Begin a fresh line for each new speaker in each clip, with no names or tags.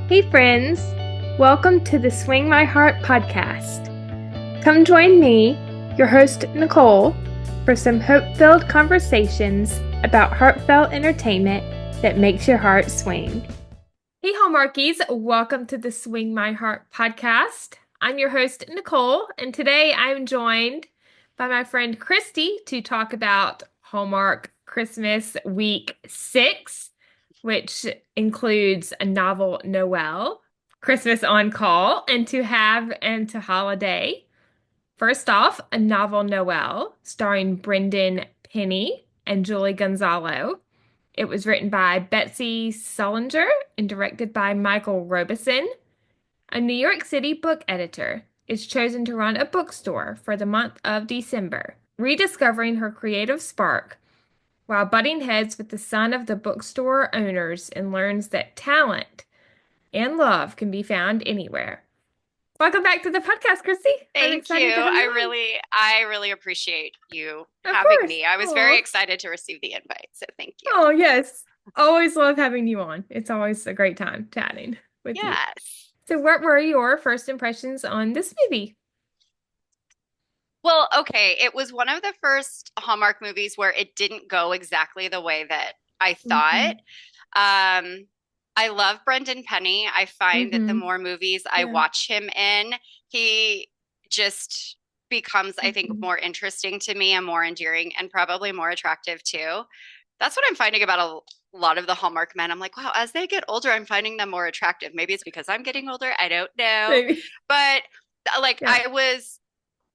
Hey, friends. Welcome to the Swing My Heart podcast. Come join me, your host, Nicole, for some hope-filled conversations about heartfelt entertainment that makes your heart swing. Hey, Hallmarkies. Welcome to the Swing My Heart podcast. I'm your host, Nicole, and today I'm joined by my friend Kristi to talk about Hallmark Christmas Week 6, which includes a novel Noel, Christmas on Call, and To Have and To Holiday. First off, a novel Noel starring Brendan Penny and Julie Gonzalo. It was written by Betsy Sullinger and directed by Michael Robeson. A New York City book editor is chosen to run a bookstore for the month of December, rediscovering her creative spark while butting heads with the son of the bookstore owners, and learns that talent and love can be found anywhere. Welcome back to the podcast, Kristi. I'm
Thank you.
excited to have you on.
I really appreciate you
Of
having
course.
me. I was very excited to receive the invite, so thank you.
Oh, yes. Always love having you on. It's always a great time chatting with you.
Yes.
So what were your first impressions on this movie?
Well, okay, it was one of the first Hallmark movies where it didn't go exactly the way that I thought. I love Brendan Penny. I find that the more movies I
Yeah.
watch him in, he just becomes, I think, more interesting to me and more endearing and probably more attractive too. That's what I'm finding about a lot of the Hallmark men. I'm like, wow, as they get older, I'm finding them more attractive. Maybe it's because I'm getting older. I don't know.
Maybe.
But like
Yeah.
I was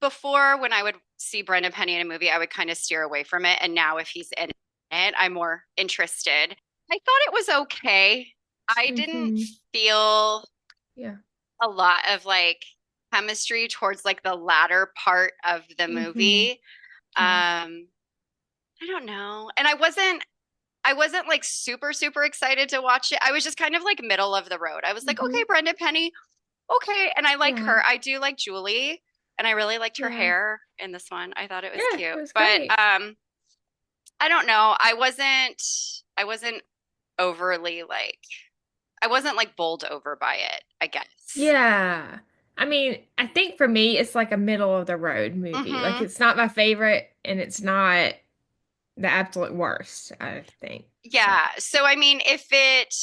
before when I would see Brendan Penny in a movie, I would kind of steer away from it. And now if he's in it, I'm more interested. I thought it was okay. I didn't feel
Yeah.
a lot of like chemistry towards like the latter part of the movie.
Yeah.
I don't know. And I wasn't like super excited to watch it. I was just kind of like middle of the road. I was like, okay, Brenda Penny, okay. And I like
Yeah.
her. I do like Julie, and I really liked her
Yeah.
hair in this one. I thought it was
Yeah,
cute.
it was
But
great.
I don't know. I wasn't overly like I wasn't like bowled over by it, I guess.
Yeah. I mean, I think for me, it's like a middle of the road movie. Like,
Mm-hmm.
it's not my favorite and it's not the absolute worst, I think. So,
Yeah. So I mean, if it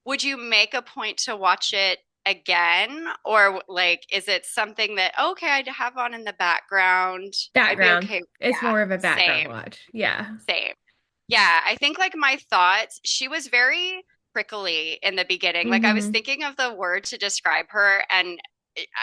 would you make a point to watch it again? Or like, is it something that, okay, I'd have on in the background? I'd be
background.
okay.
It's
Yeah,
more of a background
same,
watch. Yeah.
same. Yeah, I think like my thoughts, she was very prickly in the beginning. Like I was
Mm-hmm.
thinking of the word to describe her, and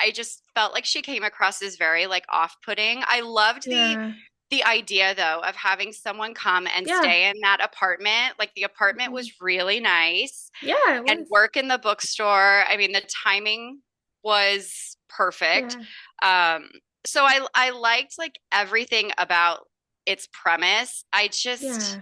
I just felt like she came across as very like off-putting. I loved
Yeah.
the idea though of having someone come and
Yeah.
stay in that apartment. Like the apartment
Mhm.
was really nice
Yeah, it
and
was.
work in the bookstore. I mean, the timing was perfect.
Yeah.
Um, so I liked like everything about its premise.
Yeah.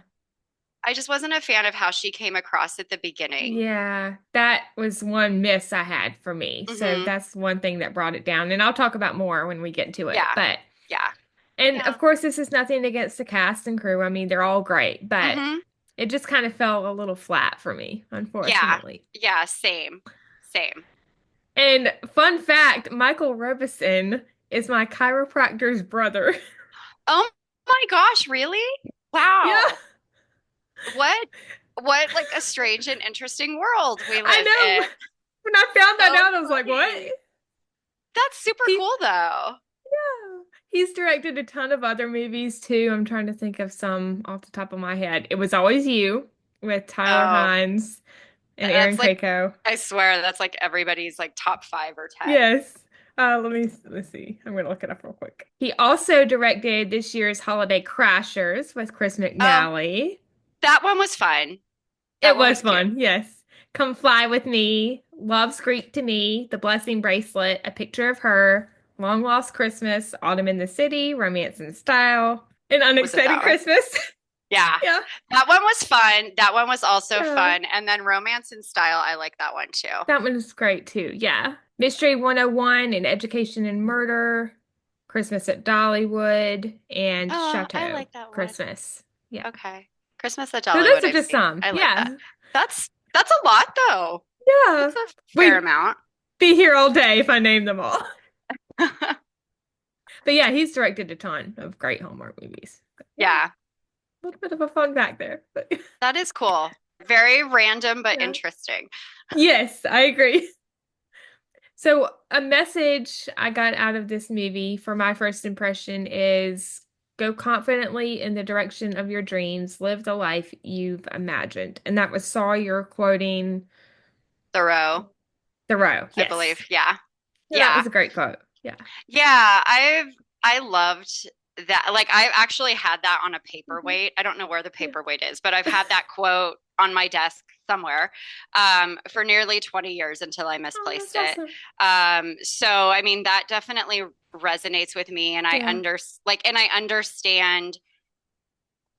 I just wasn't a fan of how she came across at the beginning.
Yeah. That was one miss I had for me. So
Hmm.
that's one thing that brought it down. And I'll talk about more when we get to it.
Yeah,
But
yeah,
And
yeah.
of course, this is nothing against the cast and crew. I mean, they're all great, but
Hmm.
it just kind of fell a little flat for me,
Yeah,
unfortunately.
yeah, same, same.
And fun fact, Michael Robeson is my chiropractor's brother.
Oh my gosh, really?
Yeah,
Wow. What like a strange and interesting world we
I
live
know.
in.
When I found that
So
out, I was like, what?
funny. That's super
He,
cool though.
yeah. He's directed a ton of other movies too. I'm trying to think of some off the top of my head. It was Always You with Tyler
Oh,
Hynes and Aaron
that's like
Krakow.
I swear that's like everybody's like top 5 or 10.
Yes. Let's see. I'm gonna look it up real quick. He also directed this year's Holiday Crashers with Chris
Oh,
McNally.
that one was fun. That
It
one
was
was cute.
fun, yes. Come Fly With Me, Love's Greek to Me, The Blessing Bracelet, A Picture of Her, Long Lost Christmas, Autumn in the City, Romance in Style, An
Was it
Unexpected
that one?
Christmas.
Yeah.
Yeah.
That one was fun. That one was also
Yeah.
fun. And then Romance in Style, I like that one too.
That one is great too. Yeah. Mystery 101 and Education and Murder, Christmas at Dollywood, and
Oh, I
Chateau
like that one.
Christmas. Yeah.
Okay. Christmas at
So those
Dollywood
are
I've
just
seen.
some.
I like
Yeah.
that. That's a lot though.
Yeah.
That's a fair
We'd
amount.
be here all day if I named them all. But yeah, he's directed a ton of great Hallmark movies. Yeah, a
Yeah,
little bit of a fun fact there. But
that is cool. Very random but
yeah.
interesting.
Yes, I agree. So, a message I got out of this movie for my first impression is go confidently in the direction of your dreams, live the life you've imagined. And that was Sawyer quoting
Thorough,
Thoreau.
I
Yes.
believe. Yeah.
Yeah, that
Yeah.
was a great quote. Yeah.
Yeah, I loved that. Like I've actually had that on a
Mhm.
paperweight. I don't know where the
Yeah.
paperweight is, but I've had that quote on my desk somewhere for nearly 20 years until I
Oh,
misplaced
that's
it.
awesome.
So I mean that definitely resonates with me, and
Yeah.
I understand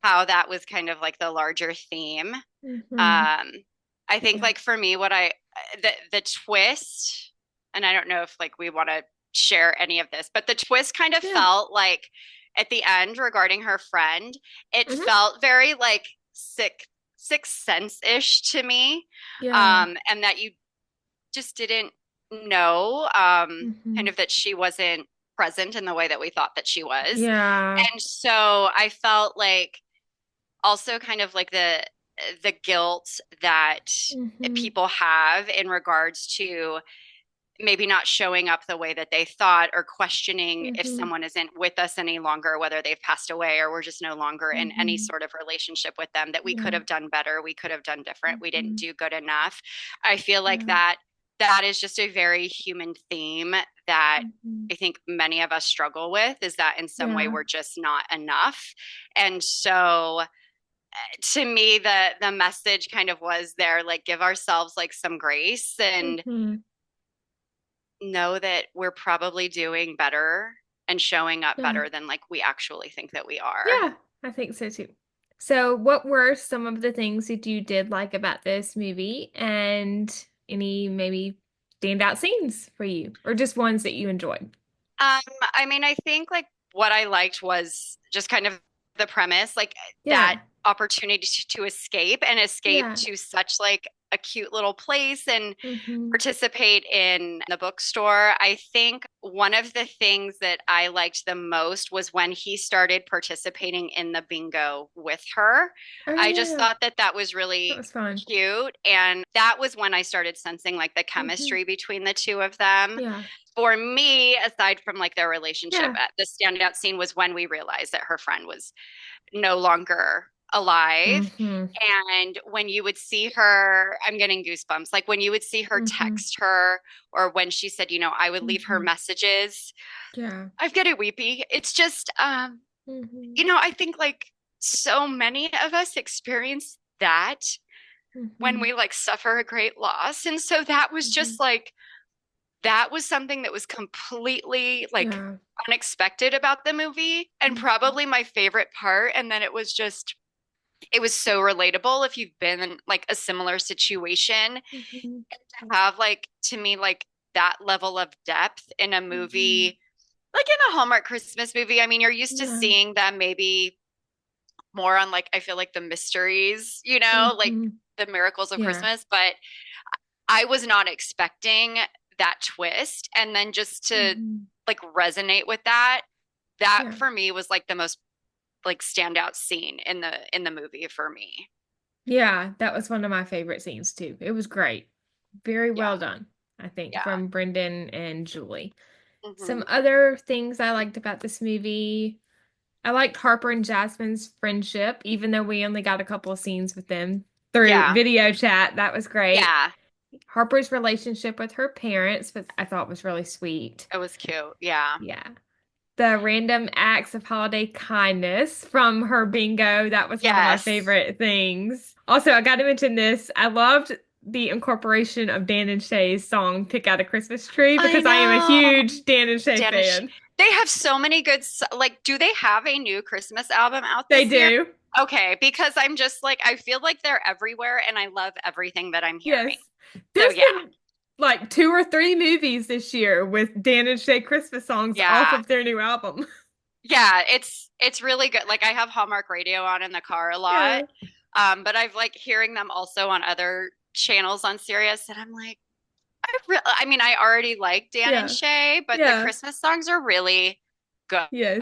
how that was kind of like the larger theme.
Hmm.
Um, I think
Yeah.
like for me, the twist, and I don't know if like we want to share any of this, but the twist kind of
Yeah.
felt like at the end regarding her friend, it
Hmm.
felt very like sixth sense-ish to me.
Yeah.
And that you just didn't know kind
Hmm.
of that she wasn't present in the way that we thought that she was.
Yeah.
And so I felt like also kind of like the guilt that
Hmm.
people have in regards to maybe not showing up the way that they thought or questioning if
Hmm.
someone isn't with us any longer, whether they've passed away or we're just no longer in any
Hmm.
sort of relationship with them, that we could
Yeah.
have done better, we could have done different, we didn't
Hmm.
do good enough. I feel like
Yeah.
that is just a very human theme that
Hmm.
I think many of us struggle with, is that in some way
Yeah.
we're just not enough. And so to me the message kind of was there, like give ourselves like some grace and
Hmm.
know that we're probably doing better and showing up
Yeah.
better than like we actually think that we are.
Yeah, I think so too. So, what were some of the things that you did like about this movie and any maybe standout scenes for you or just ones that you enjoyed?
um I mean, I think like what I liked was just kind of the premise, like that
Yeah.
opportunity to escape and escape
Yeah.
to such like a cute little place and
Hmm.
participate in the bookstore. I think one of the things that I liked the most was when he started participating in the bingo with her.
Oh
I just
yeah.
thought that that was
That
really
was fun.
cute. And that was when I started sensing like the
Hmm.
chemistry between the two of them.
Yeah.
For me, aside from like their relationship,
Yeah.
the standout scene was when we realized that her friend was no longer alive.
Hmm.
And when you would see her, I'm getting goosebumps. Like when you would see her
Hmm.
text her, or when she said, I would leave her
Hmm.
messages,
Yeah.
I've getting weepy. It's just,
Hmm.
I think like so many of us experience that when
Hmm.
we like suffer a great loss. And so that was
Hmm.
just like, that was something that was completely like
Yeah.
unexpected about the movie and
Hmm.
probably my favorite part. And then it was so relatable if you've been in like a similar situation,
Hmm.
to have like to me like that level of depth in a
Hmm.
movie, like in a Hallmark Christmas movie. I mean, you're used to
Yeah.
seeing them maybe more on like, I feel like the mysteries, like
Hmm.
the miracles of
Yeah.
Christmas, but I was not expecting that twist. And then just to
Hmm.
like resonate with that, that
Yeah.
for me was like the most like standout scene in the movie for me.
Yeah, that was one of my favorite scenes too. It was great. Very
Yeah.
well done, I think,
Yeah.
from Brendan and Julie. Some
Hmm.
other things I liked about this movie. I liked Harper and Jasmine's friendship, even though we only got a couple of scenes with them through
Yeah.
video chat. That was great.
Yeah.
Harper's relationship with her parents, but I thought was really sweet.
It was cute. Yeah.
Yeah. The random acts of holiday kindness from her bingo. That was one of my
Yes.
favorite things. Also, I got to mention this. I loved the incorporation of Dan and Shay's song Pick Out a Christmas Tree
I
because I am a
know.
huge Dan and Shay
Danish.
fan.
They have so many good, like, do they have a new Christmas album out
They
this year?
do.
Okay, because I'm just like, I feel like they're everywhere and I love everything that I'm
Yes.
hearing. So,
There's
yeah.
been like two or three movies this year with Dan and Shay Christmas songs off
Yeah.
of their new album.
Yeah, it's really good. Like I have Hallmark radio on in the car a lot.
Yeah.
But I've like hearing them also on other channels on Sirius, and I'm like, I mean, I already like Dan and
Yeah.
Shay, but the
Yeah.
Christmas songs are really good.
Yes.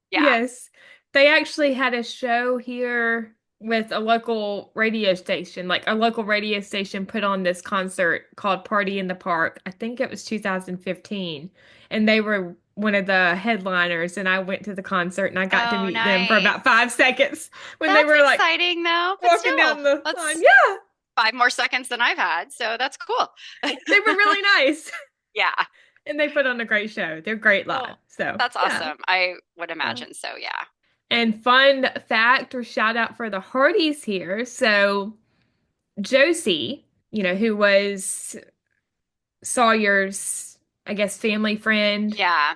Yeah.
Yes. They actually had a show here with a local radio station. Like a local radio station put on this concert called Party in the Park. I think it was 2015. And they were one of the headliners. And I went to the concert and I got to
Oh,
meet them for
nice.
about 5 seconds when they
That's
were like
exciting though, but
walking
still,
down the line.
that's
Yeah,
5 more seconds than I've had, so that's cool.
they were really nice.
Yeah.
And they put on a great show. They're great
Oh,
live. So,
that's
yeah.
awesome. I would
Yeah.
imagine so, yeah.
And fun fact or shout out for the Hardys here. So Josie, who was Sawyer's, I guess, family friend
Yeah.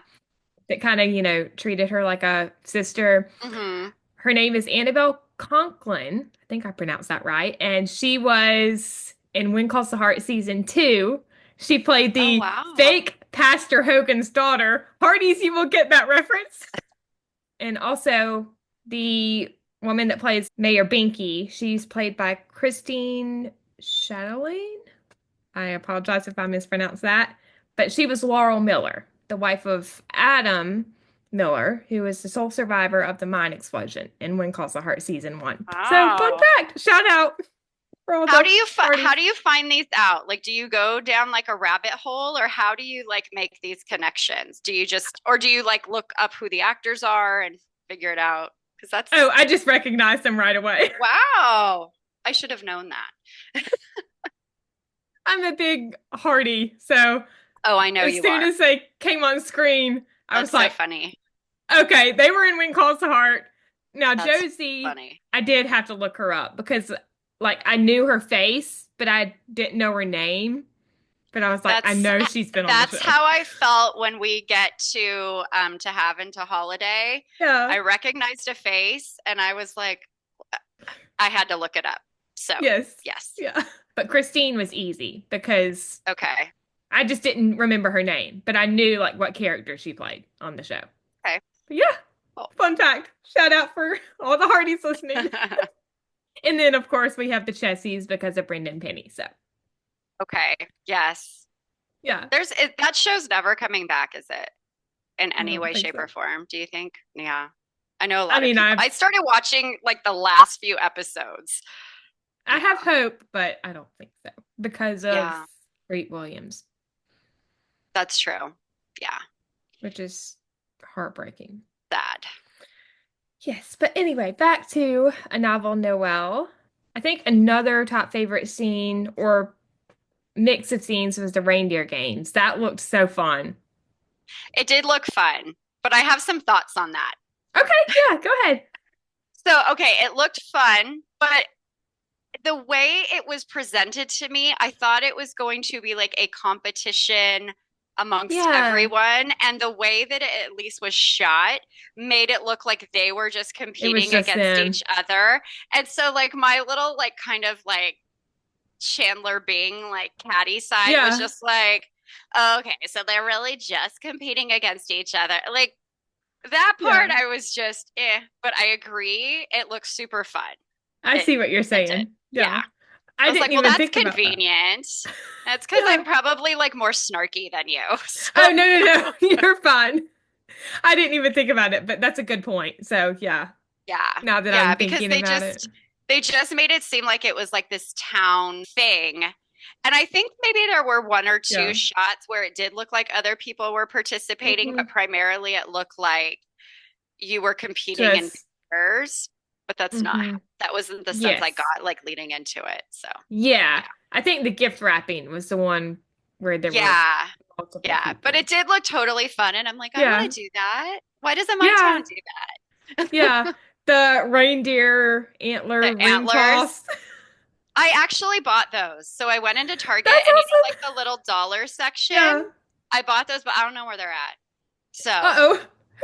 that kind of, treated her like a sister.
Hmm.
Her name is Annabelle Conklin. I think I pronounced that right. And she was in When Calls the Heart season 2. She played
Oh,
the
wow.
fake Pastor Hogan's daughter. Hardys, you will get that reference. And also the woman that plays Mayor Binky, she's played by Christine Chatelaine. I apologize if I mispronounced that. But she was Laurel Miller, the wife of Adam Miller, who is the sole survivor of the mine explosion in When Calls the Heart season 1. So fun
Wow.
fact, shout out for all the parties.
How do you find these out? Like, do you go down like a rabbit hole, or how do you like make these connections? Do you just, or do you like look up who the actors are and figure it out? Because
Oh,
that's,
I just recognized them right away.
wow. I should have known that.
I'm a big Hardy, so
Oh, I know
as
you
soon
are.
as they came on screen, I was
That's so
like,
funny.
okay, they were in When Calls the Heart. Now,
That's
Josie,
funny.
I did have to look her up because, like, I knew her face, but I didn't know her name. But I was like, I
That's
know she's been on the
that's
show.
how I felt when we get to have into holiday.
Yeah.
I recognized a face and I was like, I had to look it up. So,
Yes.
yes.
Yeah. But Christine was easy because
Okay.
I just didn't remember her name, but I knew, like, what character she played on the show.
Okay.
But yeah.
Cool.
Fun fact. Shout out for all the Hardys listening. And then, of course, we have the Chessies because of Brendan Penny. So,
Okay. Yes.
yeah.
That show's never coming back, is it? In
I
any
don't
way,
think
shape,
so.
or form, do you think? Yeah. I know a
I
lot of
mean,
people.
I
I started watching like the last few episodes.
I
Yeah.
have hope, but I don't think so because of
Yeah,
Great Williams,
that's true. Yeah.
which is heartbreaking.
Sad.
Yes, but anyway, back to A Novel Noel. I think another top favorite scene or mix of scenes was the reindeer games. That looked so fun.
It did look fun, but I have some thoughts on that.
Okay, yeah, go ahead.
So, okay, it looked fun, but the way it was presented to me, I thought it was going to be like a competition amongst
Yeah,
everyone. And the way that it at least was shot made it look like they were just
it was
competing
just
against
them.
each other. And so, like, my little, like, kind of like Chandler Bing, like, catty side was
Yeah,
just like, okay, so they're really just competing against each other. Like, that part
yeah.
I was just but I agree. It looks super fun.
I
It
see what you're
it did.
saying.
Yeah.
Yeah.
I
I
was
didn't
like, well,
even
that's
think about that.
convenient. That's because
Yeah.
I'm probably like more snarky than you.
Oh,
So
no, no, no. You're fine. I didn't even think about it, but that's a good point. So, yeah,
yeah.
now that
Yeah,
I'm
because
thinking about it.
they just made it seem like it was like this town thing. And I think maybe there were one or two
Yeah.
shots where it did look like other people were participating,
Hmm.
but primarily it looked like you were competing in
Just,
pairs. But
hmm.
that wasn't the sense I
Yes.
got like leading into it. So
Yeah.
yeah.
I think the gift wrapping was the one where there were
Yeah.
multiple
Yeah. But
people.
it did look totally fun. And I'm like, I want
Yeah.
to do that. Why doesn't my town
Yeah.
do
Yeah.
that?
The reindeer antler
The
ring
antlers.
toss.
I actually bought those. So I went into Target
That's
and like
awesome.
the little dollar section.
Yeah.
I bought those, but I don't know where they're at. So
Uh-oh.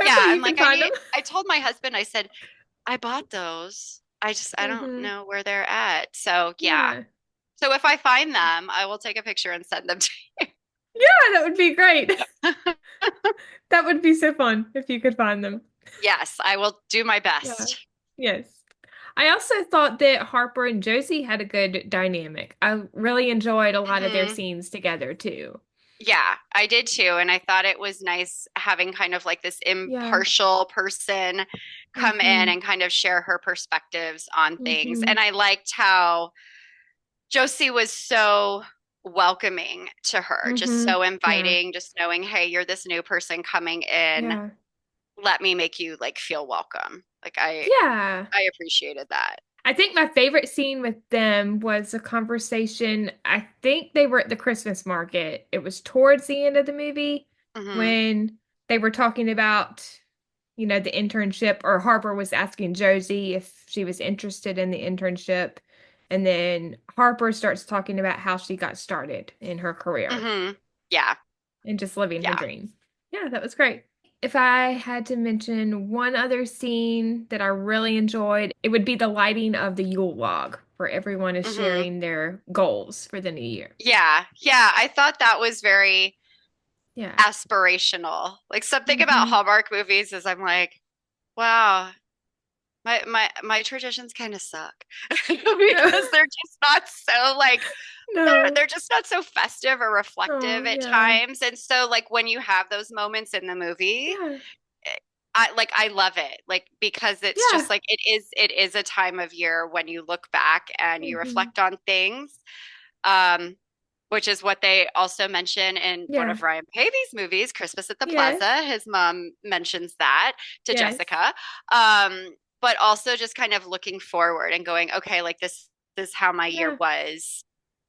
yeah,
Hopefully
I'm
you can
like,
find them.
I told my husband, I said, I bought those. I don't
Hmm.
know where they're at. So yeah.
Yeah.
So if I find them, I will take a picture and send them to
Yeah, that would be great.
you.
That would be so fun if you could find them.
Yes, I will do my
Yeah.
best.
Yes. I also thought that Harper and Josie had a good dynamic. I really enjoyed a lot of their
Hmm.
scenes together too.
Yeah, I did too. And I thought it was nice having kind of like this
Yeah.
impartial person come in
Mm-hmm.
and kind of share her perspectives on things.
Mm-hmm.
And I liked how Josie was so welcoming to her, just
Mm-hmm.
so
Yeah.
inviting, just knowing, hey, you're this new person coming in.
Yeah.
Let me make you like feel welcome. Like
Yeah.
I appreciated that.
I think my favorite scene with them was a conversation. I think they were at the Christmas market. It was towards the end of the movie
Hmm.
when they were talking about, the internship, or Harper was asking Josie if she was interested in the internship. And then Harper starts talking about how she got started in her career
Hmm. Yeah.
and just living her
Yeah.
dreams. Yeah, that was great. If I had to mention one other scene that I really enjoyed, it would be the lighting of the Yule log where everyone is
Hmm.
sharing their goals for the new year.
Yeah. Yeah. I thought that was very
Yeah.
aspirational. Like something about
Hmm.
Hallmark movies is I'm like, wow, my traditions kind of suck because they're just not so like
No.
they're just not so festive or
Oh,
reflective at
yeah.
times. And so like when you have those moments in the movie,
Yeah.
I love it. Like because it's
Yeah.
just like it is a time of year when you look back and you
Hmm.
reflect on things. Um which is what they also mention in one
Yeah.
of Ryan Paevey's movies, Christmas at the
Yes.
Plaza. His mom mentions that to
Yes.
Jessica. But also just kind of looking forward and going, okay, like this is how my year
Yeah.
was.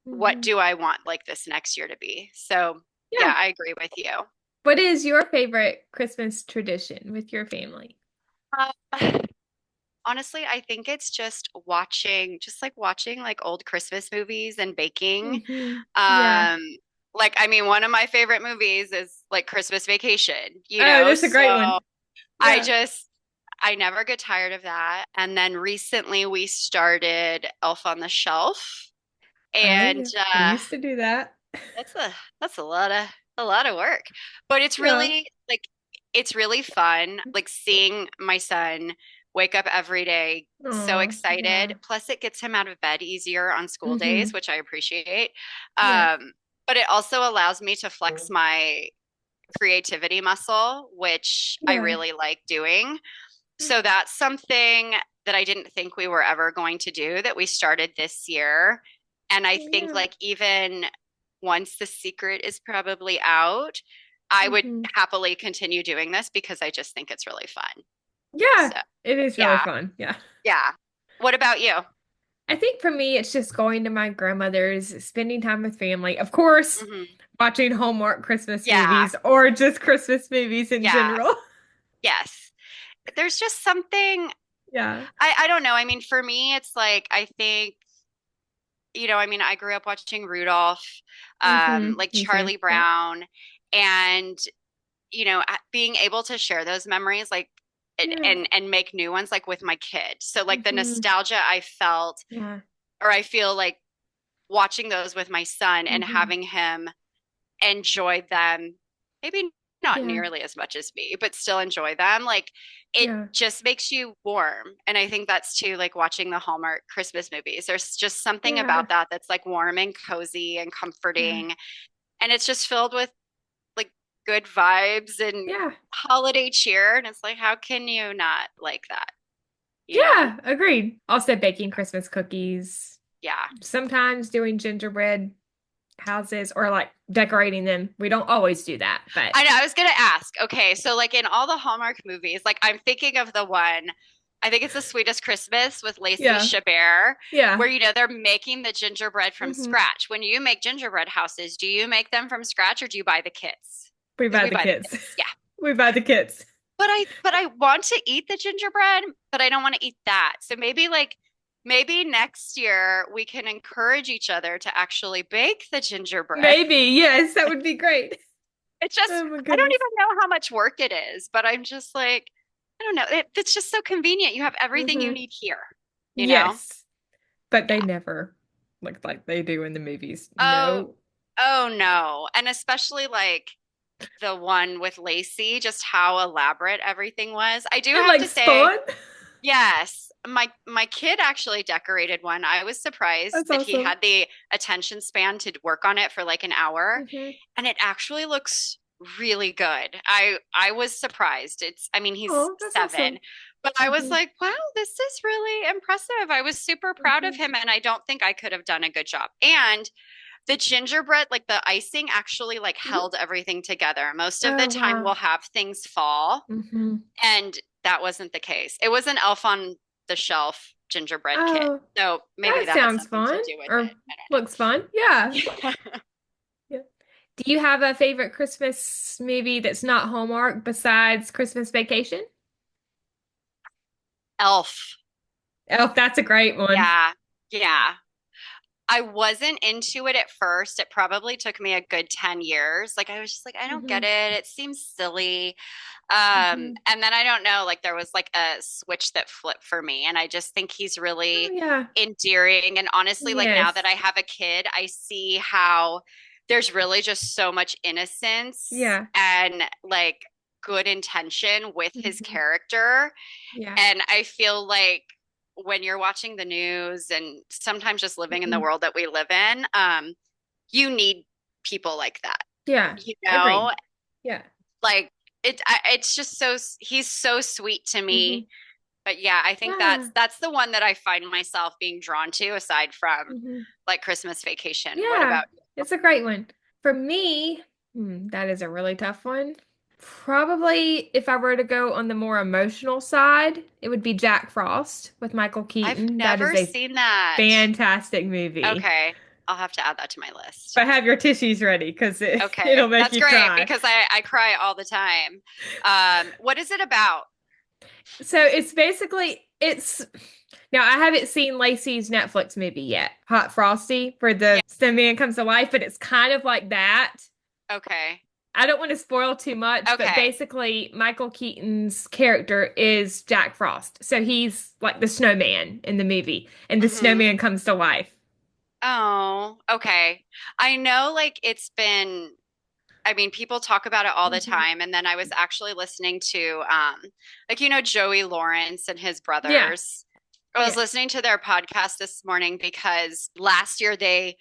What
Hmm.
do I want like this next year to be? So yeah,
Yeah.
I agree with you.
What is your favorite Christmas tradition with your family?
Um, honestly, I think it's just like watching like old Christmas movies and baking.
Hmm. Yeah.
Um, like I mean, one of my favorite movies is like Christmas Vacation,
Oh, that's a
So
great one.
I
Yeah.
just I never get tired of that. And then recently we started Elf on the Shelf,
Oh,
and
yeah. We used to do that.
that's a lot of work. But it's
Yeah.
really like it's really fun, like seeing my son wake up every day so
Oh,
excited.
yeah.
Plus, it gets him out of bed easier on school days,
Hmm.
which I appreciate.
Yes.
But it also allows me to flex my creativity muscle, which I
Yeah.
really like doing. So that's something that I didn't think we were ever going to do that we started this year. And I think
Yeah.
like even once the secret is probably out, I would
Hmm.
happily continue doing this because I just think it's really fun.
Yeah.
So,
It is really
yeah.
fun. Yeah.
Yeah. What about you?
I think for me, it's just going to my grandmother's, spending time with family. Of course,
Hmm.
watching Hallmark Christmas
Yeah.
movies or just Christmas movies in
Yeah.
general.
Yes. There's just something,
Yeah.
I don't know. I mean, for me, it's like, I think, I mean, I grew up watching Rudolph, like
Me too.
Charlie
Yeah.
Brown, and being able to share those memories, like, and
Yeah.
and make new ones, like with my kid. So, like the
Hmm.
nostalgia I felt,
Yeah.
or I feel like watching those with my son and
Hmm.
having him enjoy them, maybe not
Yeah.
nearly as much as me, but still enjoy them. Like it
Yeah.
just makes you warm. And I think that's too like watching the Hallmark Christmas movies. There's just something
Yeah.
about that that's like warm and cozy and
Yeah.
comforting. And it's just filled with like good vibes and
Yeah.
holiday cheer. And it's like, how can you not like that? You know?
Yeah. Agreed. Also baking Christmas cookies,
Yeah.
sometimes doing gingerbread houses or like decorating them. We don't always do that, but
I know. I was gonna ask. Okay, so like in all the Hallmark movies, like I'm thinking of the one, I think it's The Sweetest Christmas with Lacey
yeah.
Chabert,
Yeah.
where they're making the gingerbread from
Hmm.
scratch. When you make gingerbread houses, do you make them from scratch or do you buy the kits?
We
Because
buy
we
the
buy the
kids.
kits. Yeah.
We buy the kids.
But I want to eat the gingerbread, but I don't want to eat that. So maybe next year we can encourage each other to actually bake the gingerbread.
Maybe. Yes, that would be great.
It's just,
Oh my
I don't
goodness.
even know how much work it is, but I'm just like, I don't know. It's just so convenient. You have everything you
Hmm.
need here, you know?
Yes, but they
Yeah.
never look like they do in the movies.
Oh,
No.
oh no. And especially like the one with Lacey, just how elaborate everything was. I do
It
have to
looks
say,
fun.
Yes, my kid actually decorated one. I was surprised
That's
that he
awesome.
had the attention span to work on it for like an hour,
Hmm.
and it actually looks really good. I was surprised. I mean, he's
Oh, that's awesome.
7, but I was
Hmm.
like, wow, this is really impressive. I was super proud of
Hmm.
him, and I don't think I could have done a good job. And the gingerbread, like the icing actually like
Hmm.
held everything together. Most of the
Oh,
time
wow.
we'll have things fall,
Hmm.
and that wasn't the case. It was an elf on the shelf gingerbread kit.
Oh,
So maybe
that
that has
sounds
something to
fun
do with
or looks fun. Yeah.
it. I don't know.
Yeah. Do you have a favorite Christmas movie that's not Hallmark besides Christmas Vacation?
Elf.
Oh, that's a great one.
Yeah. Yeah. I wasn't into it at first. It probably took me a good 10 years. Like I was just like, I don't get
Hmm.
it. It seems silly.
Hmm.
And then I don't know, like there was like a switch that flipped for me. And I just think he's
Oh,
really
yeah.
endearing. And honestly, like now that
Yes.
I have a kid, I see how there's really just so much innocence
Yeah.
and like good intention with his
Hmm.
character.
Yeah.
And I feel like when you're watching the news and sometimes just living in the
Hmm.
world that we live in, you need people like that,
Yeah.
you
Agreed.
know?
Yeah.
Like it's just so he's so sweet to
Hmm.
me. But yeah, I think
Yeah.
that's the one that I find myself being drawn to aside from
Hmm.
like Christmas Vacation. What
Yeah.
about
It's a great one. For me, that is a really tough one. Probably if I were to go on the more emotional side, it would be Jack Frost with Michael
I've
Keaton. That is
never
a
seen that.
fantastic movie.
Okay, I'll have to add that to my list.
But have your tissues ready because it'll
Okay,
make
that's
you
great
cry.
because I cry all the time. What is it about?
So it's now I haven't seen Lacey's Netflix movie yet, Hot Frosty, where
Yeah.
the snowman comes to life, but it's kind of like that.
Okay.
I don't want to spoil too much, but
Okay.
basically Michael Keaton's character is Jack Frost. So he's like the snowman in the movie, and the
Mm-hmm.
snowman comes to life.
Oh, okay. I know like it's been, I mean, people talk about it all the
Hmm.
time. And then I was actually listening to like Joey Lawrence and his
Yeah,
brothers. I was
yeah,
listening to their podcast this morning because last year they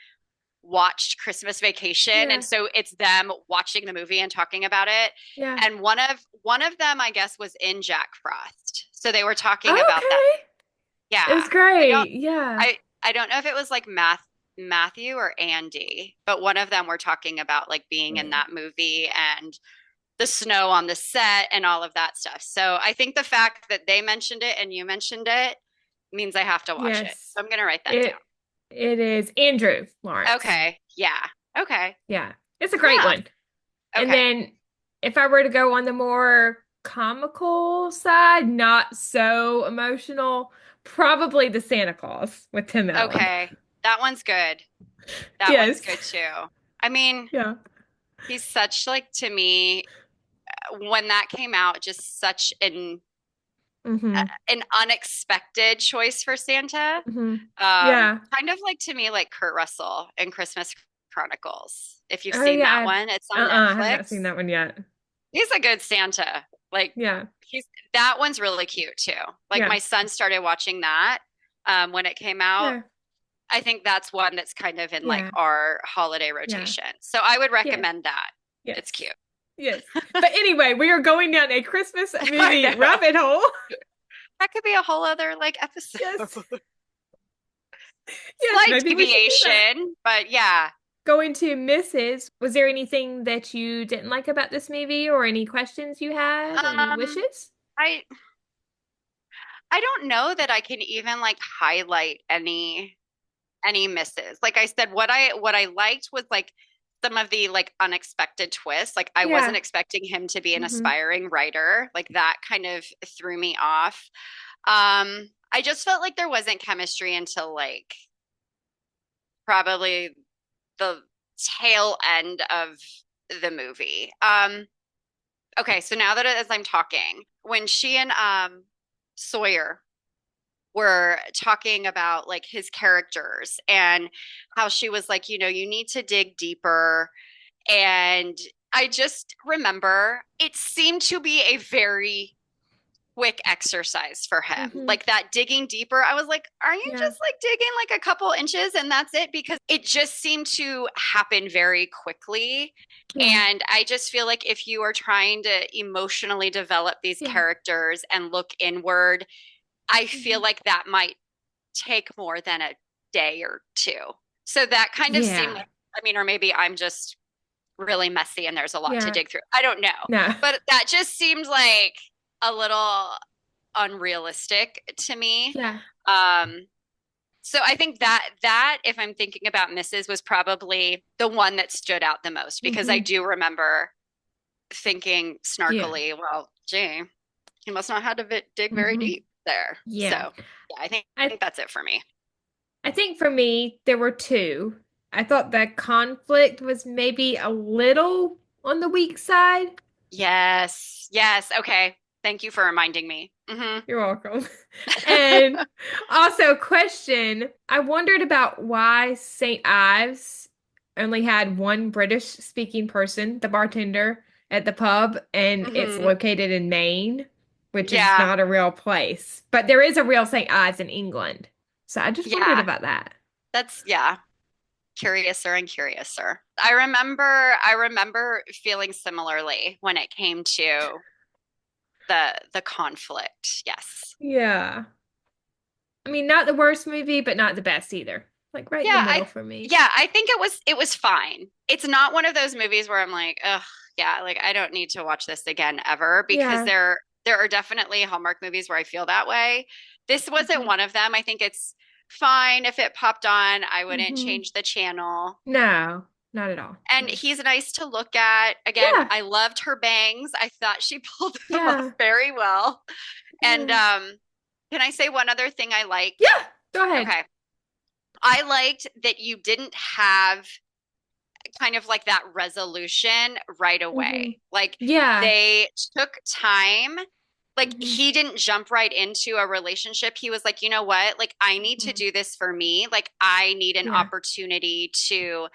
watched Christmas Vacation, and
yeah,
so it's them watching the movie and talking about it.
yeah.
And one of them, I guess, was in Jack Frost, so they were talking about that.
Okay. It's
Yeah, I don't,
great. Yeah.
I don't know if it was like Matthew or Andy, but one of them were talking about like being in
Yeah.
that movie and the snow on the set and all of that stuff. So I think the fact that they mentioned it and you mentioned it means I have to watch it.
Yes.
So I'm gonna write that down.
It is Andrew Lawrence.
Okay. Yeah. Okay.
Yeah. It's a great
Yeah.
one. And
Okay.
then if I were to go on the more comical side, not so emotional, probably the Santa Claus with Tim Allen.
Okay. That one's good. That one's
Yes.
good too. I mean,
Yeah.
he's such like to me when that came out, just such
Hmm.
an unexpected choice for Santa.
Hmm. Yeah.
Kind of like to me like Kurt Russell in Christmas Chronicles. If you've
Oh
seen that
yeah.
one, it's on
I have not seen
Netflix.
that one yet.
He's a good Santa. Like
Yeah.
he's that one's really cute too. Like
Yeah.
my son started watching that when it came out.
Yeah.
I think that's one that's kind of in like
Yeah.
our holiday
Yeah.
rotation. So I would
Yes.
recommend that.
Yes.
It's cute.
Yes. But anyway, we are going down a Christmas
I
movie
know.
rabbit hole.
That could be a whole other like episode.
Yes. Yes,
Slight
maybe we should do that.
deviation, but yeah.
Going to Mrs., was there anything that you didn't like about this movie or any questions you had or any
Um,
wishes?
I I don't know that I can even like highlight any misses. Like I said, what I liked was like some of the like unexpected twists. Like I wasn't
Yeah.
expecting him to be an
Hmm.
aspiring writer. Like that kind of threw me off. I just felt like there wasn't chemistry until like probably the tail end of the movie. Okay, so now that as I'm talking, when she and Sawyer were talking about like his characters and how she was like, you need to dig deeper. And I just remember it seemed to be a very quick exercise for him.
Mm-hmm.
Like that digging deeper, I was like, are you
Yeah.
just like digging like a couple inches and that's it? Because it just seemed to happen very quickly.
Yeah.
And I just feel like if you are trying to emotionally develop these
Yeah.
characters and look inward, I feel
Mm-hmm.
like that might take more than a day or two. So that kind of seemed
Yeah.
like, I mean, or maybe I'm just really messy and there's a lot to
Yeah.
dig through. I don't know.
No.
But that just seemed like a little unrealistic to me.
Yeah.
Um, so I think that if I'm thinking about Misses was probably the one that stood out the most because I
Mm-hmm.
do remember thinking
Yeah.
snarkily, well, gee, he must not have to dig very
Mm-hmm.
deep there. So
Yeah.
yeah, I
I
think that's it for me.
I think for me, there were two. I thought the conflict was maybe a little on the weak side.
Yes. Yes. Okay. Thank you for reminding me.
You're welcome. And also, question, I wondered about why St. Ives only had one British speaking person, the bartender at the pub, and it's
Hmm.
located in Maine, which is
Yeah.
not a real place. But there is a real St. Ives in England. So I just wondered
Yeah.
about that.
That's yeah. Curiouser and curiouser. I remember feeling similarly when it came to the conflict. Yes.
Yeah. I mean, not the worst movie, but not the best either. Like right in the
Yeah,
middle for me.
I think it was fine. It's not one of those movies where I'm like, "Ugh, yeah, like I don't need to watch this again ever," because
Yeah.
there are definitely Hallmark movies where I feel that way. This wasn't
Hmm.
one of them. I think it's fine if it popped on. I wouldn't
Hmm.
change the channel.
No, not at all.
And
No.
he's nice to look at. Again,
Yeah.
I loved her bangs. I thought she pulled them off
Yeah.
very well. And
Yeah.
can I say one other thing I liked?
Yeah. Go ahead.
Okay. I liked that you didn't have kind of like that resolution right
Hmm.
away. Like
Yeah.
they took time. Like
Hmm.
he didn't jump right into a relationship. He was like, you know what? Like I need to
Hmm.
do this for me. Like I need an
Yeah.
opportunity to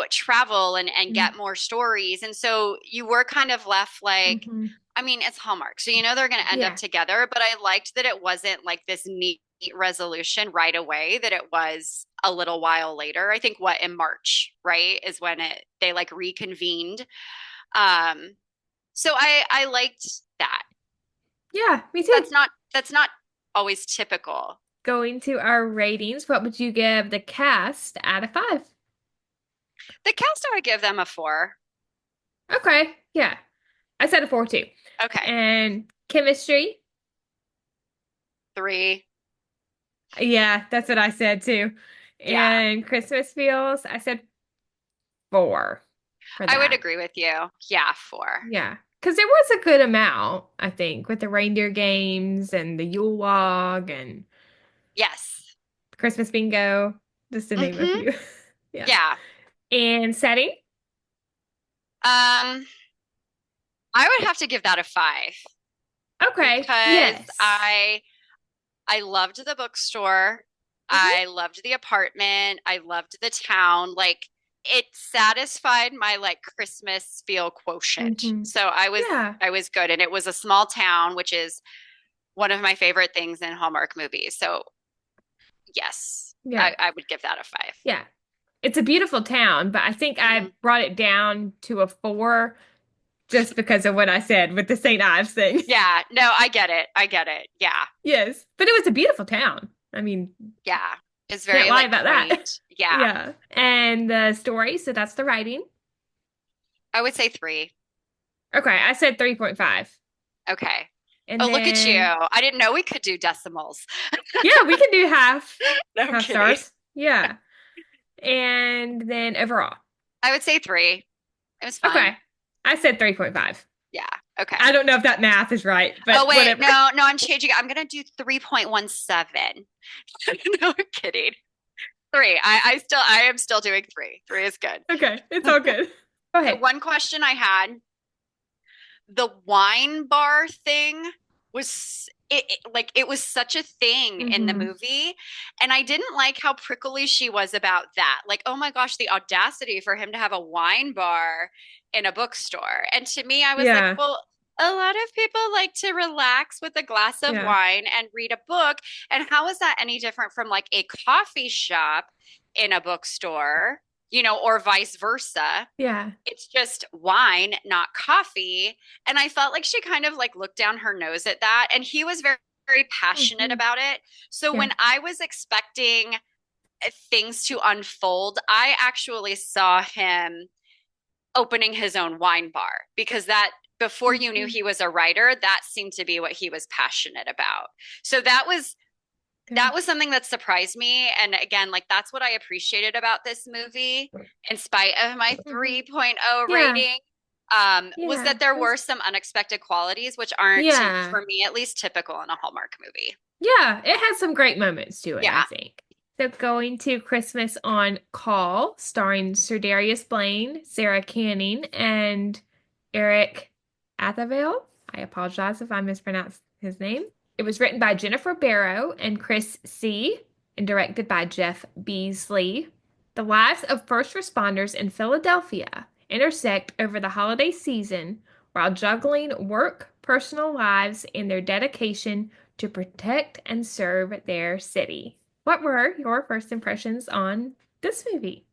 travel and get more stories. And so you were kind of left like,
Hmm.
I mean, it's Hallmark. So they're going to end up
Yeah.
together, but I liked that it wasn't like this neat resolution right away, that it was a little while later. I think what in March, right, is when they like reconvened. Um so I liked that.
Yeah. Me too.
That's not always typical.
Going to our ratings, what would you give the cast out of five?
The cast, I would give them a 4.
Okay. Yeah. I said a four too.
Okay.
And chemistry.
3.
Yeah, that's what I said too.
Yeah.
And Christmas feels, I said four for
I would
that.
agree with you. Yeah, 4.
Yeah. Because there was a good amount, I think, with the reindeer games and the Yule log and
Yes.
Christmas bingo, just to name a
Hmm.
few. Yeah.
Yeah.
And setting?
Um, I would have to give that a 5
Okay.
because
Yes.
I loved the bookstore.
Hmm.
I loved the apartment. I loved the town. Like it satisfied my like Christmas feel quotient.
Hmm.
So I was
Yeah.
I was good. And it was a small town, which is one of my favorite things in Hallmark movies. So yes,
Yeah.
I would give that a 5.
Yeah. It's a beautiful town, but I think I
Hmm.
brought it down to a four just because of what I said with the St. Ives thing.
Yeah, no, I get it. I get it. Yeah.
Yes. But it was a beautiful town. I mean,
Yeah. It's
can't
very
lie
like
about that.
quaint. Yeah.
Yeah. And the story, so that's the writing.
I would say 3.
Okay, I said 3.5.
Okay.
And
Oh, look at you.
then
I didn't know we could do decimals.
yeah, we can do
No, I'm
half
kidding.
stars. Yeah. And then overall.
I would say 3. It was fun.
Okay. I said 3.5.
Yeah. Okay.
I don't know if that math is right, but
Oh, wait.
whatever.
No, no, I'm changing it. I'm going to do 3.17. No, I'm kidding. 3. I am still doing 3. 3 is good.
Okay, it's all good. Go
So
ahead.
one question I had, the wine bar thing was like it was such a thing in the
Hmm.
movie, and I didn't like how prickly she was about that. Like, oh my gosh, the audacity for him to have a wine bar in a bookstore. And to me I was like,
Yeah.
well, a lot of people like to relax with a glass of
Yeah.
wine and read a book. And how is that any different from like a coffee shop in a bookstore, or vice versa?
Yeah.
It's just wine, not coffee. And I felt like she kind of like looked down her nose at that. And he was very, very passionate
Hmm.
about it. So
Yeah.
when I was expecting things to unfold, I actually saw him opening his own wine bar because that before you knew
Hmm.
he was a writer, that seemed to be what he was passionate about. So that
Yeah.
was something that surprised me. And again, like that's what I appreciated about this movie, in spite of my
Hmm.
3.0
Yeah.
rating, was
Yeah.
that there were some unexpected qualities, which aren't,
Yeah.
for me at least, typical in a Hallmark movie.
Yeah. It has some great moments to it, I
Yeah,
think. So going to Christmas on Call, starring Sir Darius Blaine, Sarah Canning, and Eric Athervale. I apologize if I mispronounced his name. It was written by Jennifer Barrow and Chris C. and directed by Jeff Beasley. The lives of first responders in Philadelphia intersect over the holiday season while juggling work, personal lives, and their dedication to protect and serve their city. What were your first impressions on this movie?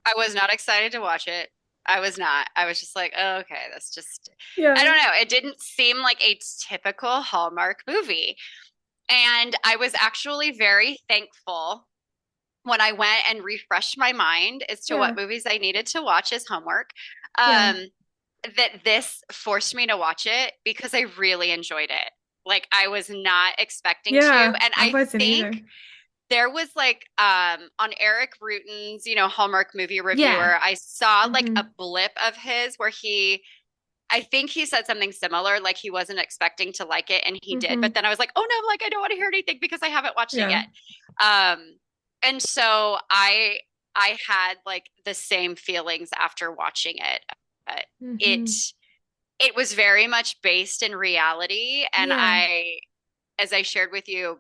I was not excited to watch it. I was not. I was just like, oh, okay, that's just, I
Yeah.
don't know. It didn't seem like a typical Hallmark movie. And I was actually very thankful when I went and refreshed my mind as to what
Yeah.
movies I needed to watch as homework,
Yeah.
um, that this forced me to watch it because I really enjoyed it. Like I was not expecting to.
Yeah.
And
I
I
wasn't
think
either.
there was like on Eric Rutan's, Hallmark movie
Yeah.
reviewer, I saw like
Hmm.
a blip of his where I think he said something similar, like he wasn't expecting to like it and he did.
Hmm.
But then I was like, oh no, like I don't want to hear anything because I haven't watched it
Yeah.
yet. And so I had like the same feelings after watching it. Uh, it
Hmm.
it was very much based in reality, and
Yeah.
as I shared with you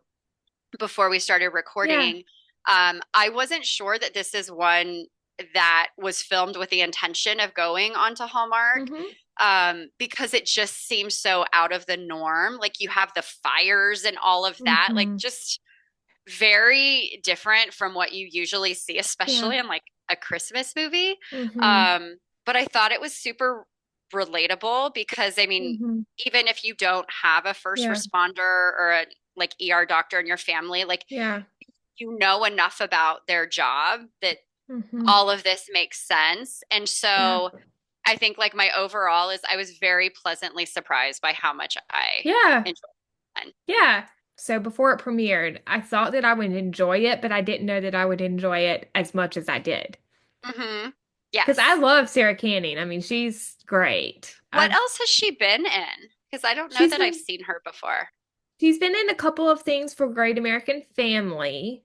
before we started
Yeah.
recording, I wasn't sure that this is one that was filmed with the intention of going onto Hallmark,
Hmm.
because it just seems so out of the norm. Like you have the fires and all of that, like
Hmm.
just very different from what you usually see,
Yeah.
especially in like a Christmas movie.
Hmm.
Um, but I thought it was super relatable because I mean,
Hmm.
even if you don't have a first
Yeah.
responder or a like ER doctor in your family, like
Yeah.
you know enough about their job that
Hmm.
all of this makes sense. And
Yeah.
so I think like my overall is I was very pleasantly surprised by how much I
Yeah.
enjoyed it.
Yeah. So before it premiered, I thought that I would enjoy it, but I didn't know that I would enjoy it as much as I did.
Mm-hmm.
Because I
Yes.
love Sarah Canning. I mean, she's great.
What else has she been in? Because I don't know
She's
that I've
been
seen her before.
she's been in a couple of things for Great American Family.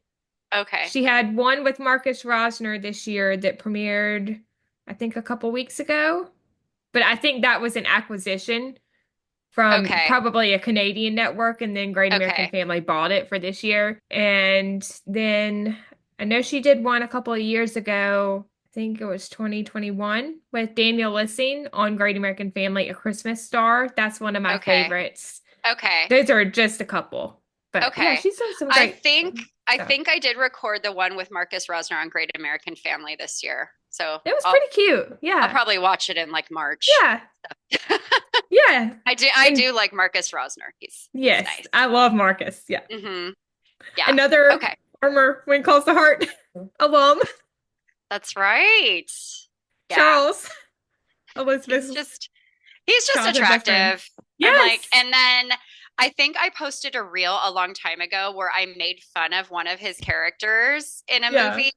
Okay.
She had one with Marcus Rosner this year that premiered, I think, a couple weeks ago. But I think that was an acquisition from
Okay.
probably a Canadian network, and then Great American
Okay.
Family bought it for this year. And then I know she did one a couple of years ago. I think it was 2021 with Daniel Lissing on Great American Family, A Christmas Star. That's one of my
Okay.
favorites.
Okay.
Those are just a couple. But yeah,
Okay.
she's done some
I
great
think I
stuff.
think I did record the one with Marcus Rosner on Great American Family this year. So
It was
I'll
pretty cute.
I'll
Yeah.
probably watch it in like March.
Yeah. Yeah.
I
And
do like Marcus Rosner. He's
yes,
nice.
I love Marcus. Yeah.
Hmm. Yeah.
Another
Okay.
Farmer When Calls the Heart alum,
That's right. Yeah.
Charles,
He's
Elizabeth's
just he's just
childhood best friend.
attractive. I'm like,
Yes.
and then I think I posted a reel a long time ago where I made fun of one of his characters in a
Yeah.
movie.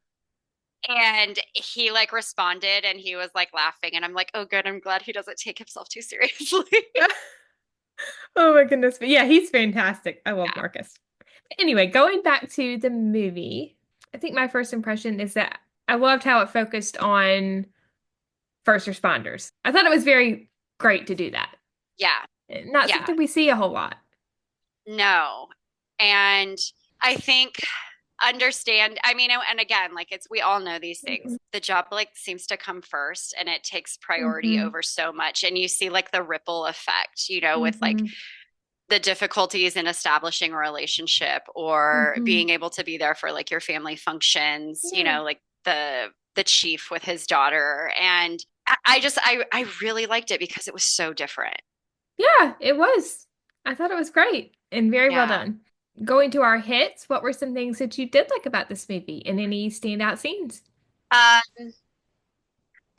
And he like responded and he was like laughing. And I'm like, oh, good. I'm glad he doesn't take himself too seriously.
Oh my goodness. But yeah, he's fantastic. I love
Yeah.
Marcus. Anyway, going back to the movie, I think my first impression is that I loved how it focused on first responders. I thought it was very great to do that.
Yeah.
Not
Yeah.
something we see a whole lot.
No. And I think. understand. I mean, and again, like it's we all know these
Mhm.
things. The job like seems to come first and it takes priority
Mhm.
over so much. And you see like the ripple effect, you know, with like
Mhm.
the difficulties in establishing a relationship or
Mhm.
being able to be there for like your family functions, you
Yeah.
know, like the chief with his daughter. And I really liked it because it was so different.
Yeah, it was. I thought it was great and very well
Yeah.
done. Going to our hits, what were some things that you did like about this movie and any standout scenes?
Um,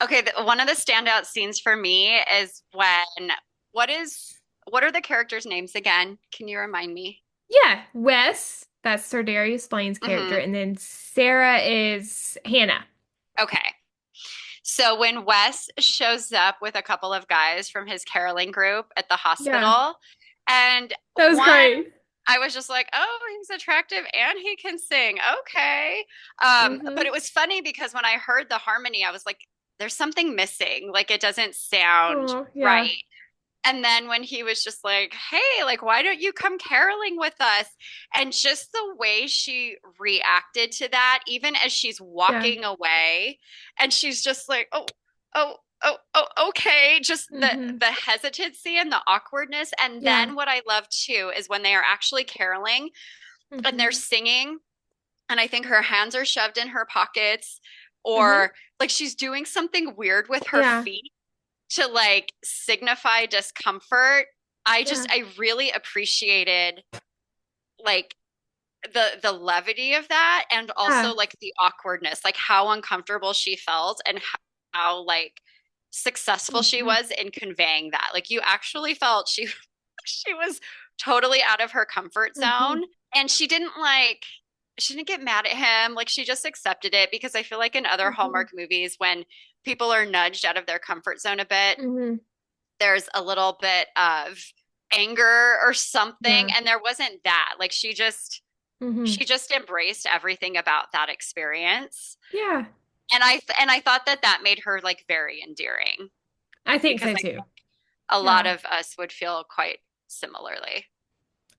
okay, one of the standout scenes for me is when what is what are the characters' names again? Can you remind me?
Yeah, Wes, that's Sir Darius Blaine's character,
Hmm.
and then Sarah is Hannah.
Okay. So when Wes shows up with a couple of guys from his caroling group at the
Yeah,
hospital, and
that was
one,
great.
I was just like, oh, he's attractive and he can sing. Okay. But
Hmm.
it was funny because when I heard the harmony, I was like, there's something missing. Like it doesn't sound
Oh, yeah,
right. And then when he was just like, hey, like, why don't you come caroling with us? And just the way she reacted to that, even as she's
yeah.
walking away, and she's just like, okay. Just
Hmm.
the hesitancy and the awkwardness. And
Yeah.
then what I love too is when they are actually caroling and they're
Hmm.
singing, and I think her hands are shoved in her pockets,
Hmm.
or like she's doing something weird with her
Yeah,
feet to like signify discomfort.
yeah,
I really appreciated like the levity of that and
yeah.
also like the awkwardness, like how uncomfortable she felt and how like successful she
Hmm.
was in conveying that. Like you actually felt she she was totally out of her comfort
Hmm.
zone and she didn't get mad at him. Like she just accepted it because I feel like in other
Hmm.
Hallmark movies when people are nudged out of their comfort zone a bit,
Hmm.
there's a little bit of anger or something,
Yeah.
and there wasn't that. Like
Hmm.
she just embraced everything about that experience.
Yeah,
And I thought that that made her like very endearing
I think
because
so
I
too.
think a lot
Yeah,
of us would feel quite similarly.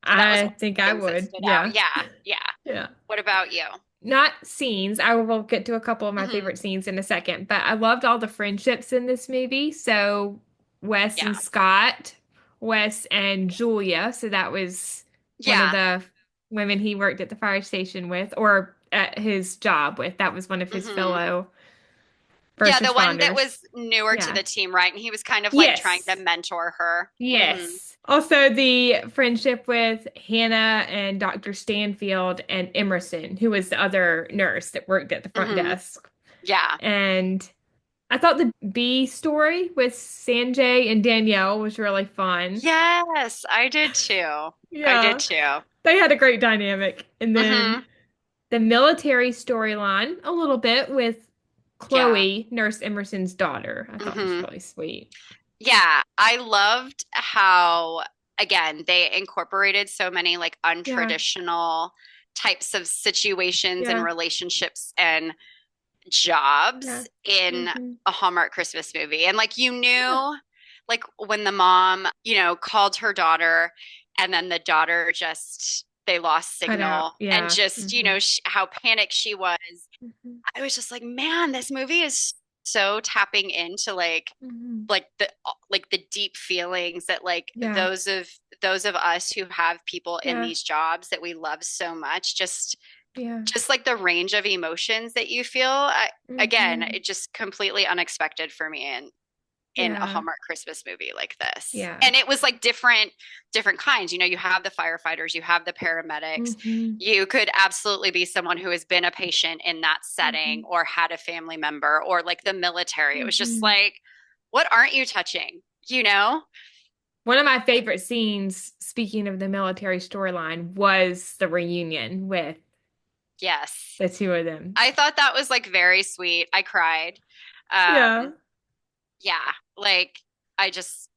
So that was one
I
of
think
the
I
things that
would.
stood out.
Yeah.
Yeah, yeah.
Yeah.
What about you?
Not scenes. I will get to a couple of my
Hmm.
favorite scenes in a second, but I loved all the friendships in this movie. So Wes and
Yeah.
Scott, Wes and Julia. So that was one of
Yeah.
the women he worked at the fire station with, or at his job with. That was one of his
Hmm.
fellow
Yeah,
first
the one that
responders.
was newer to
Yeah.
the team, right? And he was kind of like trying to
Yes.
mentor her. Hmm.
Yes. Also, the friendship with Hannah and Dr. Stanfield and Emerson, who was the other nurse that worked at the front
Hmm.
desk.
Yeah.
And I thought the B story with Sanjay and Danielle was really fun.
Yes, I did too. I did
Yeah,
too.
they had a great dynamic. And then
Hmm.
the military storyline, a little bit with
Yeah.
Chloe, Nurse Emerson's daughter, I thought was
Hmm.
really sweet.
Yeah, I loved how, again, they incorporated so many like
Yeah,
untraditional types of situations and
yeah,
relationships and
yeah.
jobs in
Hmm.
a Hallmark Christmas movie. And like you
Yeah.
knew, like when the mom, you know, called her daughter and then the daughter just, they lost
Cut out.
signal and
Yeah.
just, you
Hmm.
know, how panicked she was.
Hmm.
I was just like, man, this movie is so tapping into
Hmm.
like the deep feelings that like
Yeah,
those of us who have people in
yeah.
these jobs that we love so much,
Yeah.
just like the range of emotions that you feel. Again,
Hmm.
it just completely unexpected for me in a
Yeah.
Hallmark Christmas movie like this.
Yeah.
And it was like different kinds. You know, you have the firefighters, you have the paramedics.
Hmm.
You could absolutely be someone who has been a patient in that setting
Hmm.
or had a family member or like the military. It was just
Hmm.
like, what aren't you touching? You know?
One of my favorite scenes, speaking of the military storyline, was the reunion with
Yes.
the two of them.
I thought that was like very sweet. I cried.
Yeah.
Yeah, like I just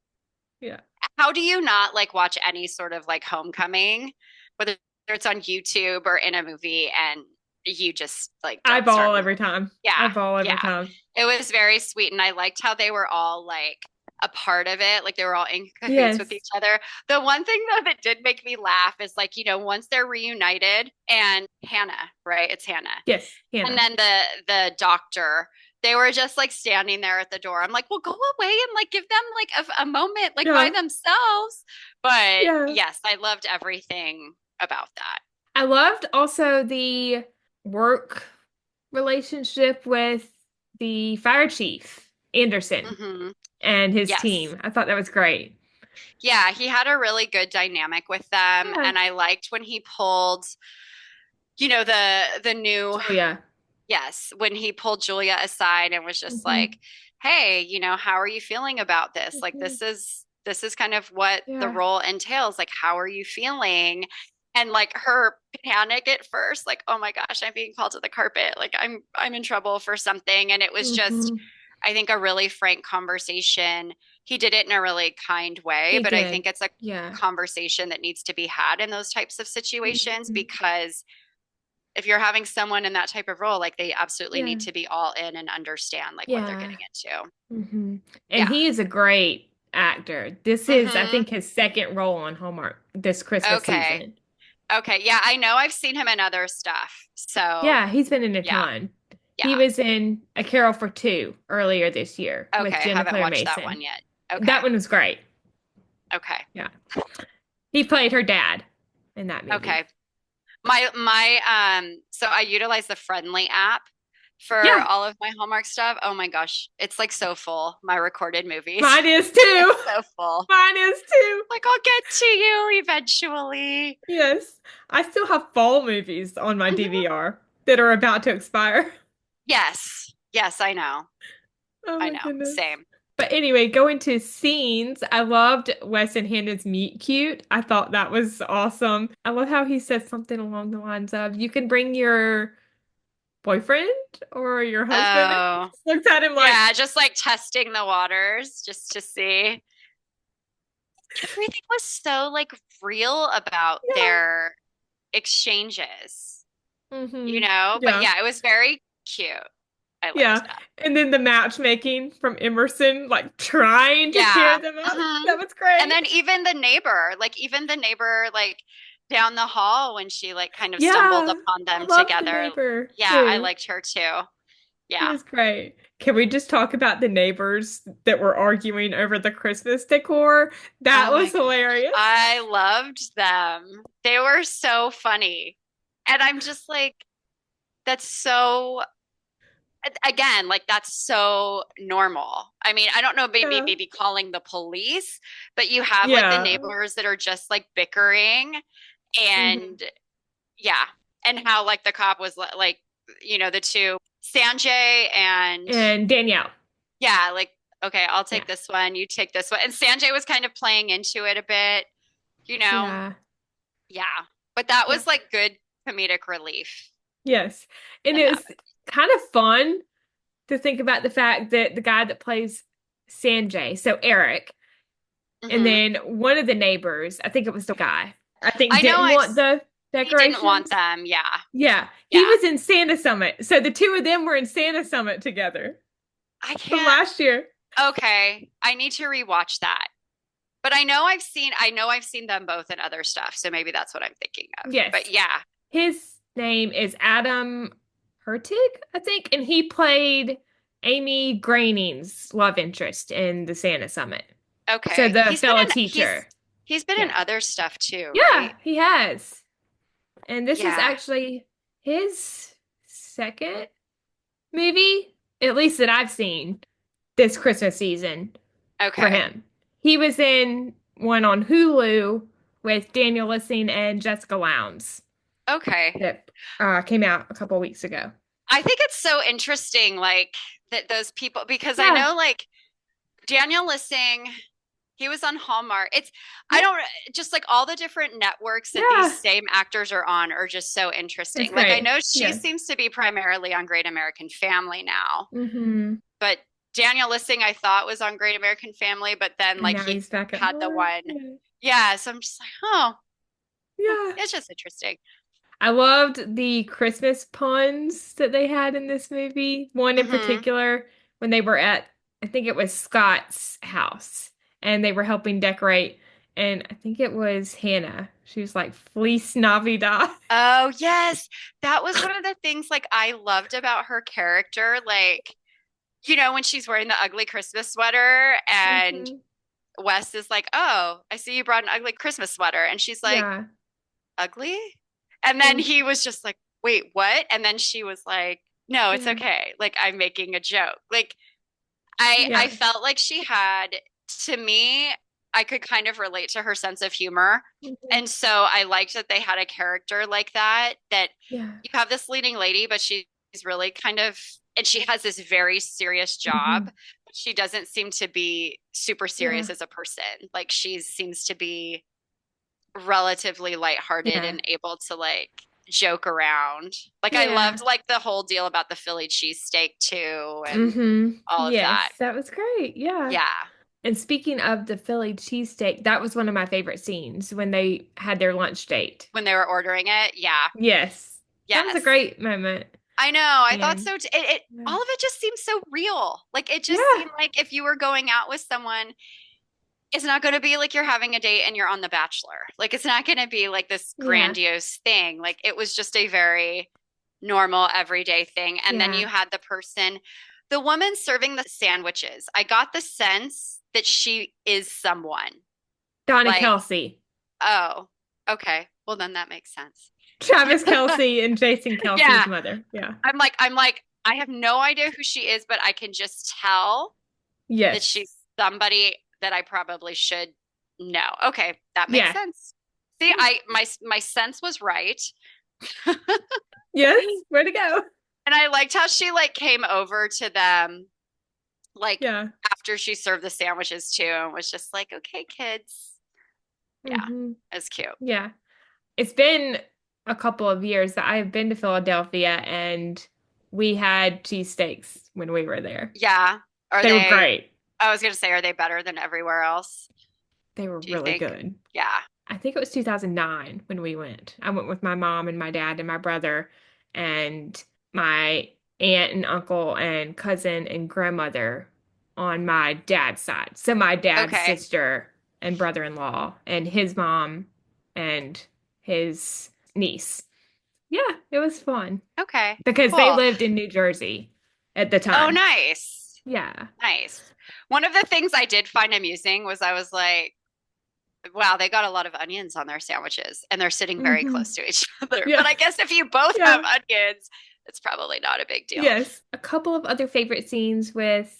Yeah.
how do you not like watch any sort of like homecoming, whether it's on YouTube or in a movie, and you just like
I
don't start
bawl every
weeping?
time. I
Yeah,
bawl every
yeah.
time.
It was very sweet, and I liked how they were all like a part of it. Like they were all in cahoots with
Yes.
each other. The one thing though that did make me laugh is like, once they're reunited and Hannah, right? It's Hannah.
Yes,
And
Hannah.
then the doctor, they were just like standing there at the door. I'm like, well, go away and like give them like a moment like by
Yeah.
themselves. But
Yeah.
yes, I loved everything about that.
I loved also the work relationship with the fire chief, Anderson,
Hmm.
and his
Yes.
team. I thought that was great.
Yeah, he had a really good dynamic with them.
Yeah.
And I liked when he pulled, the new.
Julia.
Yes, when he pulled Julia aside and was just
Hmm.
like, "Hey, how are you feeling about this? Like
Hmm.
this is kind of what the
Yeah.
role entails. Like how are you feeling?" And like her panic at first, like, "Oh my gosh, I'm being called to the carpet. Like I'm in trouble for something." And it was just
Hmm.
I think a really frank conversation. He did it in a really kind way,
He
but I
did.
think it's a
Yeah.
conversation that needs to be had in those types of situations
Hmm.
because if you're having someone in that type of role, like they absolutely
Yeah.
need to be all in and understand like what they're
Yeah.
getting into.
Hmm. And
Yeah.
he is a great actor. This is, I
Hmm.
think, his second role on Hallmark this Christmas
Okay.
season.
Okay. Yeah, I know I've seen him in other stuff. So,
Yeah, he's been in a
yeah.
ton. He
Yeah.
was in A Carol for Two earlier this year with
Okay. Haven't
Jennifer
watched that
Mason.
one yet.
That
Okay.
one was great.
Okay.
Yeah. He played her dad in that movie.
Okay. My so I utilize the Friendly app for
Yeah,
all of my Hallmark stuff. Oh my gosh, it's like so full, my recorded movies.
mine is too.
It's so full.
Mine is too.
Like I'll get to you eventually.
Yes. I still have fall movies on my
Mhm.
DVR that are about to expire.
Yes. Yes, I know.
Oh
I
my
know.
goodness.
Same.
But anyway, going to scenes, I loved Wes and Hannah's meet cute. I thought that was awesome. I love how he says something along the lines of, you can bring your boyfriend or your husband. And he
Oh,
just looks at him like,
yeah, just like testing the waters just to see. Everything was so like real about
yeah.
their exchanges,
Hmm.
But
Yeah.
yeah, it was very cute. I liked
Yeah.
that.
And then the matchmaking from Emerson, like trying to
Yeah.
pair them up.
Hmm.
That was
And then
great.
even the neighbor, like down the hall when she like kind of stumbled
Yeah.
upon
I
them
love the
together.
neighbor
Yeah, I
too.
liked her too.
He
Yeah.
was great. Can we just talk about the neighbors that were arguing over the Christmas decor? That
Oh my
was
gosh.
hilarious.
I loved them. They were so funny. And I'm just like, that's so, again, like that's so normal. I mean, I don't know,
Yeah.
maybe calling the police, but you have like the
Yeah.
neighbors that are just like bickering
Hmm.
and yeah. And how like the cop was like, the two, Sanjay and
And Danielle.
yeah, like, okay, I'll
Yeah.
take this one, you take this one. And Sanjay was kind of playing into it a bit, you know.
Yeah.
Yeah. But that
Yeah.
was like good comedic relief
Yes. And
in
it
that
was kind of fun to think about the fact that the guy that plays Sanjay, so Eric,
movie.
and
Hmm.
then one of the neighbors, I think it was the guy, I think
I know
didn't want the
he didn't want
decorations.
them. Yeah.
Yeah, he
Yeah.
was in Santa Summit. So the two of them were in Santa Summit together
I
from
can't.
last year.
Okay. I need to rewatch that. But I know I've seen them both in other stuff. So maybe that's what I'm thinking of. But
Yes.
yeah.
His name is Adam Hertig, I think, and he played Amy Groening's love interest in the Santa Summit. So
Okay.
the
He's been
fellow
in he's
teacher.
he's been in
Yeah.
other stuff too,
Yeah,
right?
he has. And this is
Yeah.
actually his second movie, at least that I've seen this Christmas season for
Okay.
him. He was in one on Hulu with Daniel Lissing and Jessica Lowndes
Okay.
that came out a couple weeks ago.
I think it's so interesting, like that those people, because I
Yeah,
know like Daniel Lissing, he was on Hallmark. I
yeah,
don't, just like all the different networks that these
yeah.
same actors are on are just so
It's
interesting. Like I
great.
know she
Yes.
seems to be primarily on Great American Family now,
Mm-hmm.
but Daniel Lissing I thought was on Great American Family, but then
And
like
now
he
he's back at
had the
Hallmark.
one.
Yeah.
Yeah, so I'm just like, oh,
Yeah.
it's just interesting.
I loved the Christmas puns that they had in this movie. One in
Hmm.
particular, when they were at I think it was Scott's house, and they were helping decorate. And I think it was Hannah. She was like Feliz Navidad.
Oh, yes. That was one of the things like I loved about her character. Like, when she's wearing the ugly Christmas sweater and
Hmm.
Wes is like, "Oh, I see you brought an ugly Christmas sweater." And she's like,
Yeah.
"Ugly?" And then
Mm,
he was just like, "Wait, what?" And then she was like, "No, it's
yeah.
okay. Like I'm making a joke." Like I
Yeah.
felt like she had, to me, I could kind of relate to her sense of humor.
Hmm.
And so I liked that they had a character like that, that
Yeah.
you have this leading lady, but she's really kind of, and she has this very serious job.
Hmm.
She doesn't seem to be super serious
Yeah.
as a person. Like she seems to be relatively lighthearted
Yeah.
and able to like joke around. Like I loved
Yeah.
like the whole deal about the Philly cheesesteak too and
Hmm.
all of that.
Yes, that was great. Yeah.
Yeah.
And speaking of the Philly cheesesteak, that was one of my favorite scenes when they had their lunch date.
When they were ordering it. Yeah.
Yes. That was a
Yes.
great moment.
I know. I thought
And
so too. It
yeah.
all of it just seems so real. Like it just
Yeah.
seemed like if you were going out with someone, it's not going to be like you're having a date and you're on The Bachelor. Like it's not going to be like this
Yeah.
grandiose thing. Like it was just a very normal everyday thing. And then
Yeah.
you had the woman serving the sandwiches. I got the sense that she is someone.
Donna
Like,
Kelsey.
oh, okay. Well, then that makes sense.
Travis Kelsey and Jason Kelsey's
Yeah.
mother. Yeah.
I'm like, I have no idea who she is, but I can just tell that
Yes.
she's somebody that I probably should know. Okay, that makes
Yeah.
sense. See, my sense was right.
Yes. Way to go.
And I liked how she like came over to them like
Yeah.
after she served the sandwiches too and was just like, "Okay, kids." Yeah,
Hmm.
it's cute.
Yeah. It's been a couple of years that I've been to Philadelphia and we had cheesesteaks when we were there.
Yeah. Are
They were
they
great.
I was gonna say, are they better than everywhere else?
They were
Do you
really
think?
good.
Yeah.
I think it was 2009 when we went. I went with my mom and my dad and my brother and my aunt and uncle and cousin and grandmother on my dad's side. So my dad's
Okay.
sister and brother-in-law and his mom and his niece. Yeah, it was fun
Okay.
because they
Cool.
lived in New Jersey at the
Oh,
time.
nice.
Yeah.
Nice. One of the things I did find amusing was I was like, wow, they got a lot of onions on their sandwiches and they're sitting very
Hmm.
close to each other.
Yeah.
But I guess if you both have
Yeah.
onions, it's probably not a big deal.
Yes. A couple of other favorite scenes with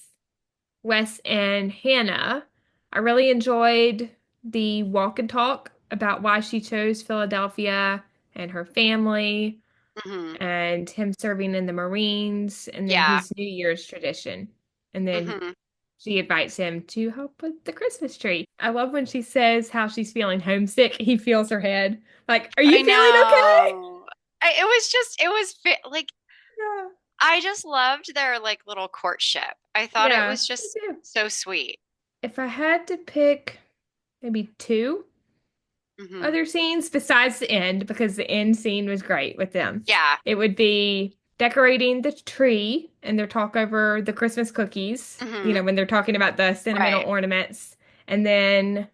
Wes and Hannah. I really enjoyed the walk and talk about why she chose Philadelphia and her family
Hmm.
and him serving in the Marines and then
Yeah.
his New Year's tradition. And then
Hmm.
she invites him to help with the Christmas tree. I love when she says how she's feeling homesick. He feels her head. Like, are you
I
feeling okay?
know. It was just, like,
Yeah.
I just loved their like little courtship. I thought it
Yeah,
was
me
just
too.
so sweet.
If I had to pick maybe two
Hmm.
other scenes besides the end, because the end scene was great with them,
Yeah.
it would be decorating the tree and their talk over the Christmas cookies,
Hmm.
when they're talking about the sentimental
Right.
ornaments, and then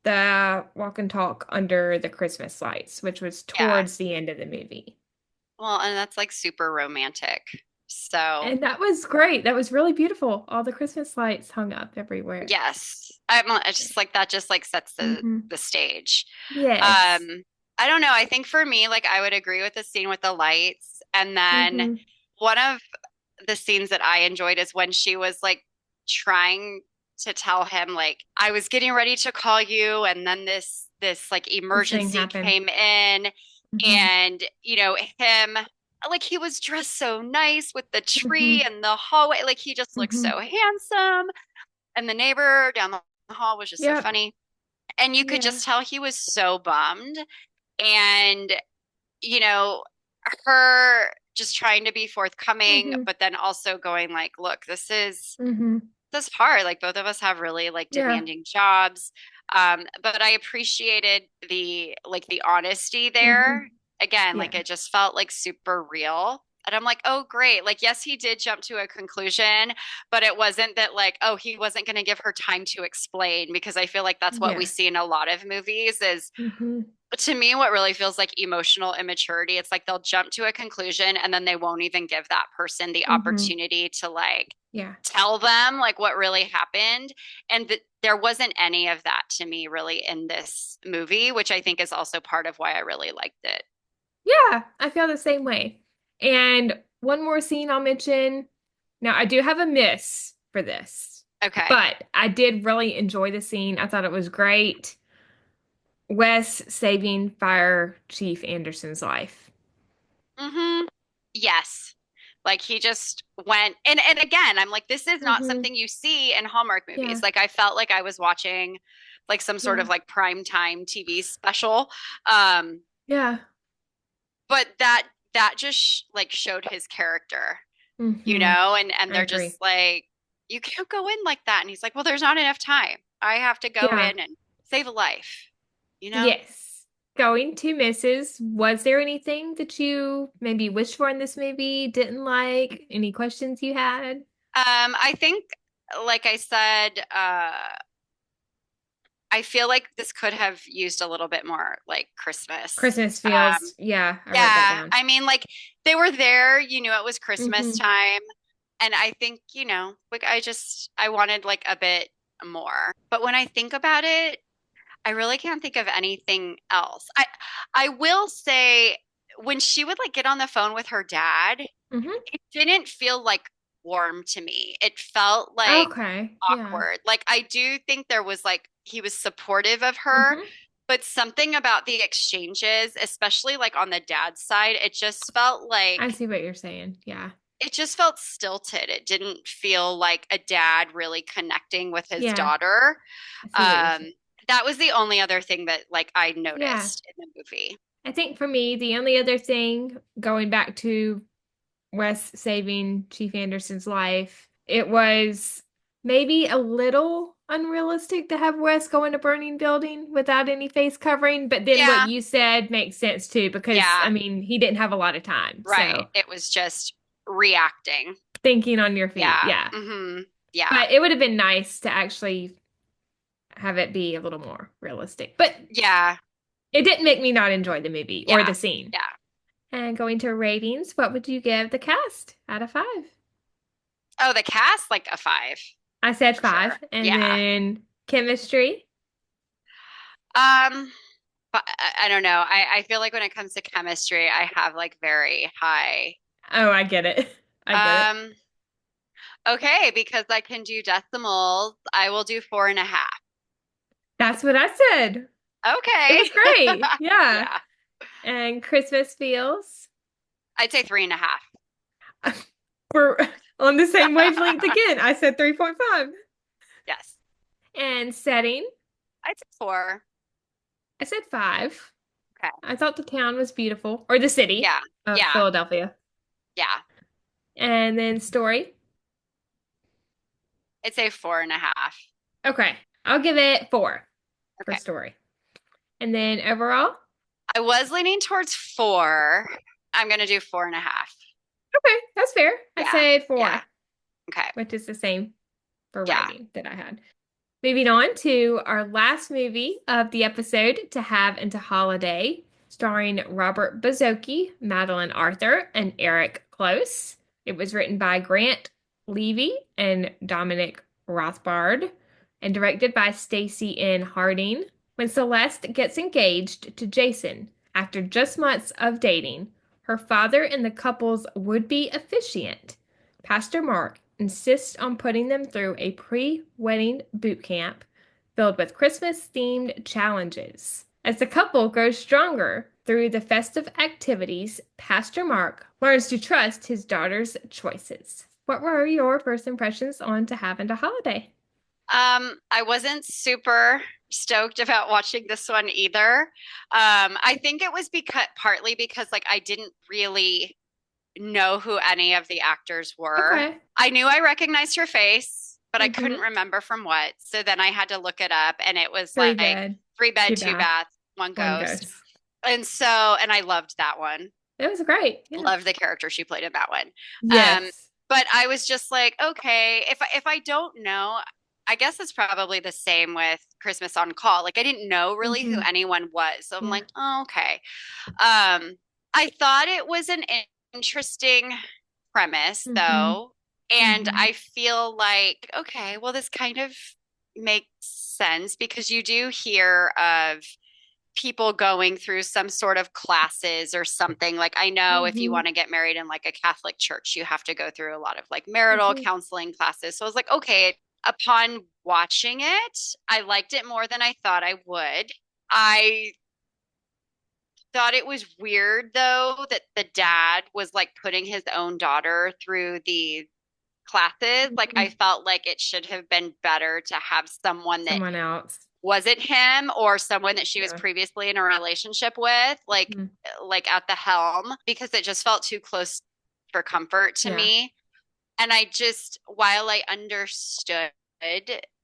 the walk and talk under the Christmas lights, which was
Yeah.
towards the end of the movie.
Well, and that's like super romantic. So,
And that was great. That was really beautiful. All the Christmas lights hung up everywhere.
yes. I just like that just like sets
Hmm.
the stage.
Yes.
Um, I don't know. I think for me, like I would agree with the scene with the lights. And then
Hmm.
one of the scenes that I enjoyed is when she was like trying to tell him like I was getting ready to call you and then this like
This thing
emergency
happened.
came in
Hmm.
and him like he was dressed so nice with the tree
Hmm.
and the hallway like he just looked
Hmm.
so handsome and the neighbor down the hall was just so
Yep.
funny and you could
Yeah.
just tell he was so bummed and you know, her just trying to be forthcoming,
Hmm.
but then also going like, look,
Hmm.
this is hard. Like both of us have really like
Yeah.
demanding jobs. But I appreciated the honesty
Hmm.
there. Again, like
Yeah.
it just felt like super real. And I'm like, oh, great. Like, yes, he did jump to a conclusion, but it wasn't that like, oh, he wasn't going to give her time to explain because I feel like that's what we
Yeah.
see in a lot of movies is
Mm-hmm.
to me what really feels like emotional immaturity. It's like they'll jump to a conclusion and then they won't even give that person the
Mm-hmm.
opportunity to like
Yeah.
tell them like what really happened. And there wasn't any of that to me really in this movie, which I think is also part of why I really liked it.
Yeah, I feel the same way. And one more scene I'll mention. Now, I do have a miss for this,
Okay.
but I did really enjoy the scene. I thought it was great. Wes saving Fire Chief Anderson's life.
Mm-hmm. Yes. Like he just went and again, I'm like, this is not
Mm-hmm.
something you see in Hallmark movies.
Yeah,
Like I felt like I was watching like some sort
yeah,
of like prime time TV special. Um,
yeah.
but that just like showed his character,
Mm-hmm.
and
I
they're
agree.
just like, you can't go in like that. And he's like, well, there's not enough time. I have to go
Yeah.
in and save a life, you know?
Yes. Going to misses, was there anything that you maybe wished for in this movie, didn't like? Any questions you had?
I think, like I said, I feel like this could have used a little bit more like Christmas.
Christmas
Um,
feels. Yeah, I wrote that
yeah,
down.
I mean, like they were there, you knew it was Christmas
Mm-hmm.
time, and I think, like I wanted like a bit more. But when I think about it, I really can't think of anything else. I will say when she would like get on the phone with her dad,
Mm-hmm.
it didn't feel like warm to me. It felt like
Okay. Yeah.
awkward. Like I do think there was like he was supportive of her,
Mm-hmm.
but something about the exchanges, especially like on the dad's side,
I see what you're saying. Yeah.
it just felt stilted. It didn't feel like a dad really connecting with his
Yeah.
daughter.
I see what you're
Um,
saying.
that was the only other thing that like I
Yeah.
noticed in the movie.
I think for me, the only other thing going back to Wes saving Chief Anderson's life, it was maybe a little unrealistic to have Wes go in a burning building without any face covering. But then what
Yeah,
you said makes sense too, because I
yeah,
mean, he didn't have a lot of time.
right.
So
It was just reacting.
thinking on your feet.
Yeah.
Yeah.
Yeah.
But it would have been nice to actually have it be a little more realistic. But
Yeah.
it didn't make me not enjoy the movie or
Yeah.
the scene.
Yeah.
And going to ratings, what would you give the cast out of five?
Oh, the cast, like a five
I said
for
five.
sure.
And
Yeah.
then chemistry.
Um, but I don't know. I feel like when it comes to chemistry, I have like very high.
Oh, I get it. I get it.
Um, okay, because I can do decimals, I will do 4.5.
That's what I said. It
Okay.
was great. Yeah.
Yeah.
And Christmas feels.
I'd say 3.5.
We're on the same wavelength again. I said 3.5.
Yes.
And setting,
I'd say 4.
I said five.
Okay.
I thought the town was beautiful, or the city
Yeah.
of
Yeah.
Philadelphia.
Yeah.
And then story.
I'd say 4.5.
Okay, I'll give it four for
Okay.
story. And then overall,
I was leaning towards 4. I'm gonna do 4.5.
okay, that's fair. I
Yeah.
said
Yeah.
four,
Okay.
which is the same for
Yeah.
writing that I had. Moving on to our last movie of the episode, To Have and to Holiday, starring Robert Bozoki, Madeline Arthur, and Eric Close. It was written by Grant Levy and Dominic Rothbard and directed by Stacey N. Harding. When Celeste gets engaged to Jason after just months of dating, her father and the couple's would-be officiant, Pastor Mark, insists on putting them through a pre-wedding boot camp filled with Christmas-themed challenges. As the couple grows stronger through the festive activities, Pastor Mark learns to trust his daughter's choices. What were your first impressions on To Have and a Holiday?
I wasn't super stoked about watching this one either. I think it was partly because like I didn't really know who any of the actors were.
Okay.
I knew I recognized her face, but I couldn't
Mm-hmm.
remember from what. So then I had to look it up, and it was
Three
like
bed,
three bed,
two
two
bath,
bath, one
one
ghost.
ghost.
And I loved that one.
It was great. Yeah.
Loved the character she played in that one. Um,
Yes.
but I was just like, okay, if I don't know, I guess it's probably the same with Christmas on Call. Like I didn't know really who
Hmm.
anyone was. So I'm
Yeah.
like, oh, okay. I thought it was an interesting premise
Hmm.
though. And
Hmm.
I feel like, okay, well, this kind of makes sense because you do hear of people going through some sort of classes or something. Like I know if you
Hmm.
want to get married in like a Catholic church, you have to go through a lot of like marital
Hmm.
counseling classes. So I was like, okay, upon watching it, I liked it more than I thought I would. I thought it was weird though that the dad was like putting his own daughter through the classes. Like I
Hmm.
felt like it should have been better to have someone that
Someone else.
wasn't him or someone that she was
Yeah.
previously in a relationship with,
Hmm.
like at the helm, because it just felt too close for comfort to
Yeah.
me. And I just, while I understood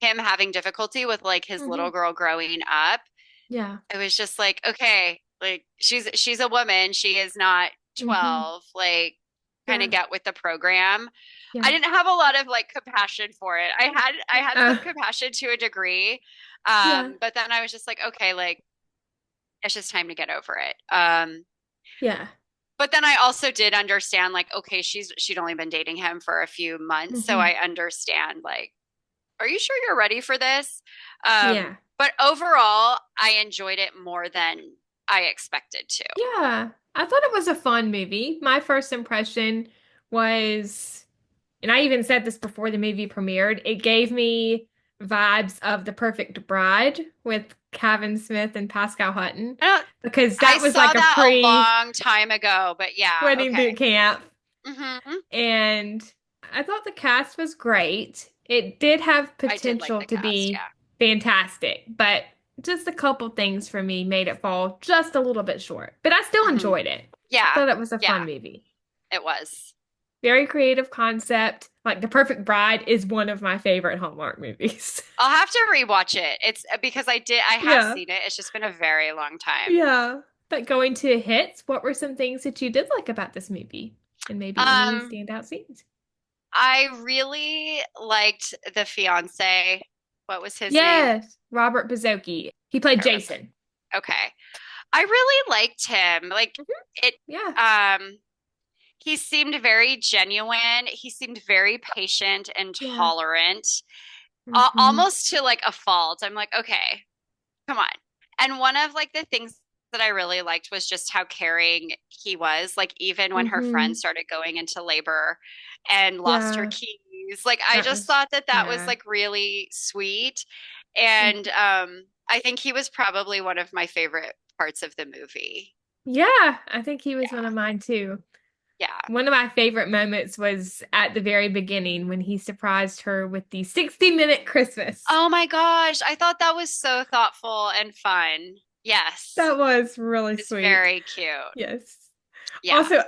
him having difficulty with like his
Hmm.
little girl growing up,
Yeah.
it was just like, okay, like she's a woman, she is not
Hmm.
12, like kind of
Yeah.
get with the program. I
Yeah.
didn't have a lot of like compassion for it. I had some
Uh,
compassion to a degree.
yeah.
But then I was just like, okay, like it's just time to get over it.
Yeah.
But then I also did understand like, okay, she'd only been dating him for a few months, so
Hmm.
I understand like, are you sure you're ready for this?
Yeah.
But overall, I enjoyed it more than I expected to.
Yeah. I thought it was a fun movie. My first impression was, and I even said this before the movie premiered, it gave me vibes of The Perfect Bride with Kevin Smith and Pascal Hutton
I don't,
because
I
that was
saw
like a
that a long time ago, but yeah,
pre-wedding
okay.
boot camp.
Hmm.
And I thought the cast was great. It did have
I did like
potential
the
to
cast,
be
yeah.
fantastic, but just a couple things for me made it fall just a little bit short. But I still
Hmm.
enjoyed it. I
Yeah,
thought it was a
yeah,
fun movie.
it was.
Very creative concept. Like The Perfect Bride is one of my favorite Hallmark movies.
I'll have to rewatch it. It's because I have
Yeah.
seen it. It's just been a very long time.
Yeah. But going to hits, what were some things that you did like about this movie? And maybe any
Um,
standout scenes?
I really liked the fiance. What was his name?
Yes, Robert Bazzoki. He played
Can't remember.
Jason.
Okay. I really liked him. Like
Mhm.
it
Yeah.
um he seemed very genuine. He seemed very patient and
Yeah.
tolerant,
Hmm.
almost to like a fault. I'm like, okay, come on. And one of like the things that I really liked was just how caring he was. Like even when her friend
Hmm.
started going into labor and lost her
Yeah.
keys, like I
That
just
was,
thought that that was
yeah.
like really sweet. And
Mhm.
I think he was probably one of my favorite parts of the movie.
Yeah, I think he was one
Yeah.
of mine too.
Yeah.
One of my favorite moments was at the very beginning when he surprised her with the 60-minute Christmas.
Oh my gosh, I thought that was so thoughtful and fun. Yes.
That was really
It's
sweet.
very cute.
Yes.
Yeah.
Also,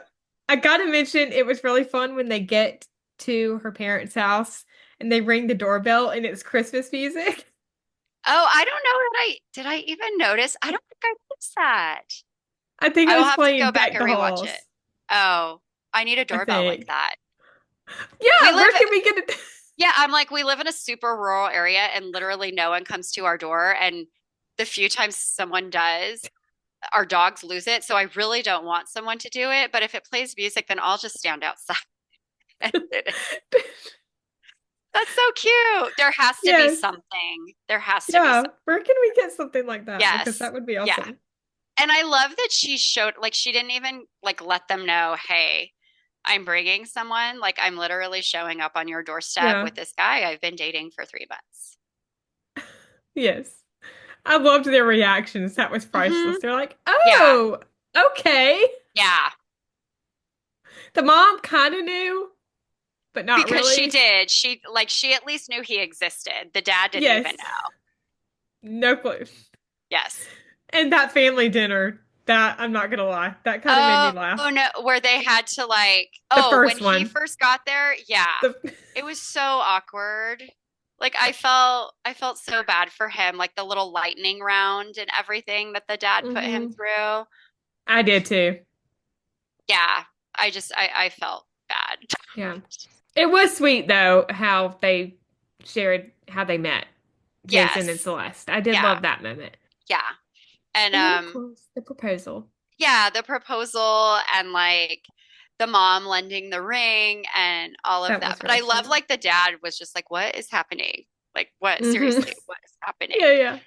I gotta mention it was really fun when they get to her parents' house and they ring the doorbell and it's Christmas music.
Oh, I don't know that I did I even notice. I don't think I missed that.
I think it
I will
was
have to
playing
go back
Deck
and
the
rewatch it.
Halls,
Oh, I need a
I
doorbell like
think.
that. We
Yeah,
live,
where can we get it?
yeah, I'm like, we live in a super rural area and literally no one comes to our door. And the few times someone does, our dogs lose it. So I really don't want someone to do it. But if it plays music, then I'll just stand outside. That's so cute. There has to be
Yes.
something. There has to be
Yeah.
something.
Where can we get something like that? Because
Yes.
that would be
Yeah.
awesome.
And I love that she showed, like, she didn't even like let them know, hey, I'm bringing someone. Like, I'm literally showing up on your doorstep
Yeah.
with this guy I've been dating for 3 months.
Yes. I loved their reactions. That was
Hmm.
priceless. They're like,
Yeah.
oh, okay.
Yeah.
The mom kind of knew, but not
Because she
really.
did. She at least knew he existed. The dad didn't even
Yes.
know.
No clue.
Yes.
And that family dinner, that I'm not gonna lie, that kind of made me
Oh,
laugh.
oh no, where they had to like,
The
oh, when
first
he
one.
first got there, yeah.
The
It was so awkward. Like I felt so bad for him, like the little lightning round and everything that the dad put him
Hmm.
through.
I did too.
Yeah. I felt bad.
Yeah. It was sweet though how they shared how they met, Jason and
Yes.
Celeste. I did
Yeah.
love that moment.
Yeah. And
And then of course the proposal.
yeah, the proposal and like the mom lending the ring and all of
That
that.
was
But I
really
love
sweet.
like the dad was just like, what is happening? Like, what
Hmm.
seriously, what is happening?
Yeah, yeah.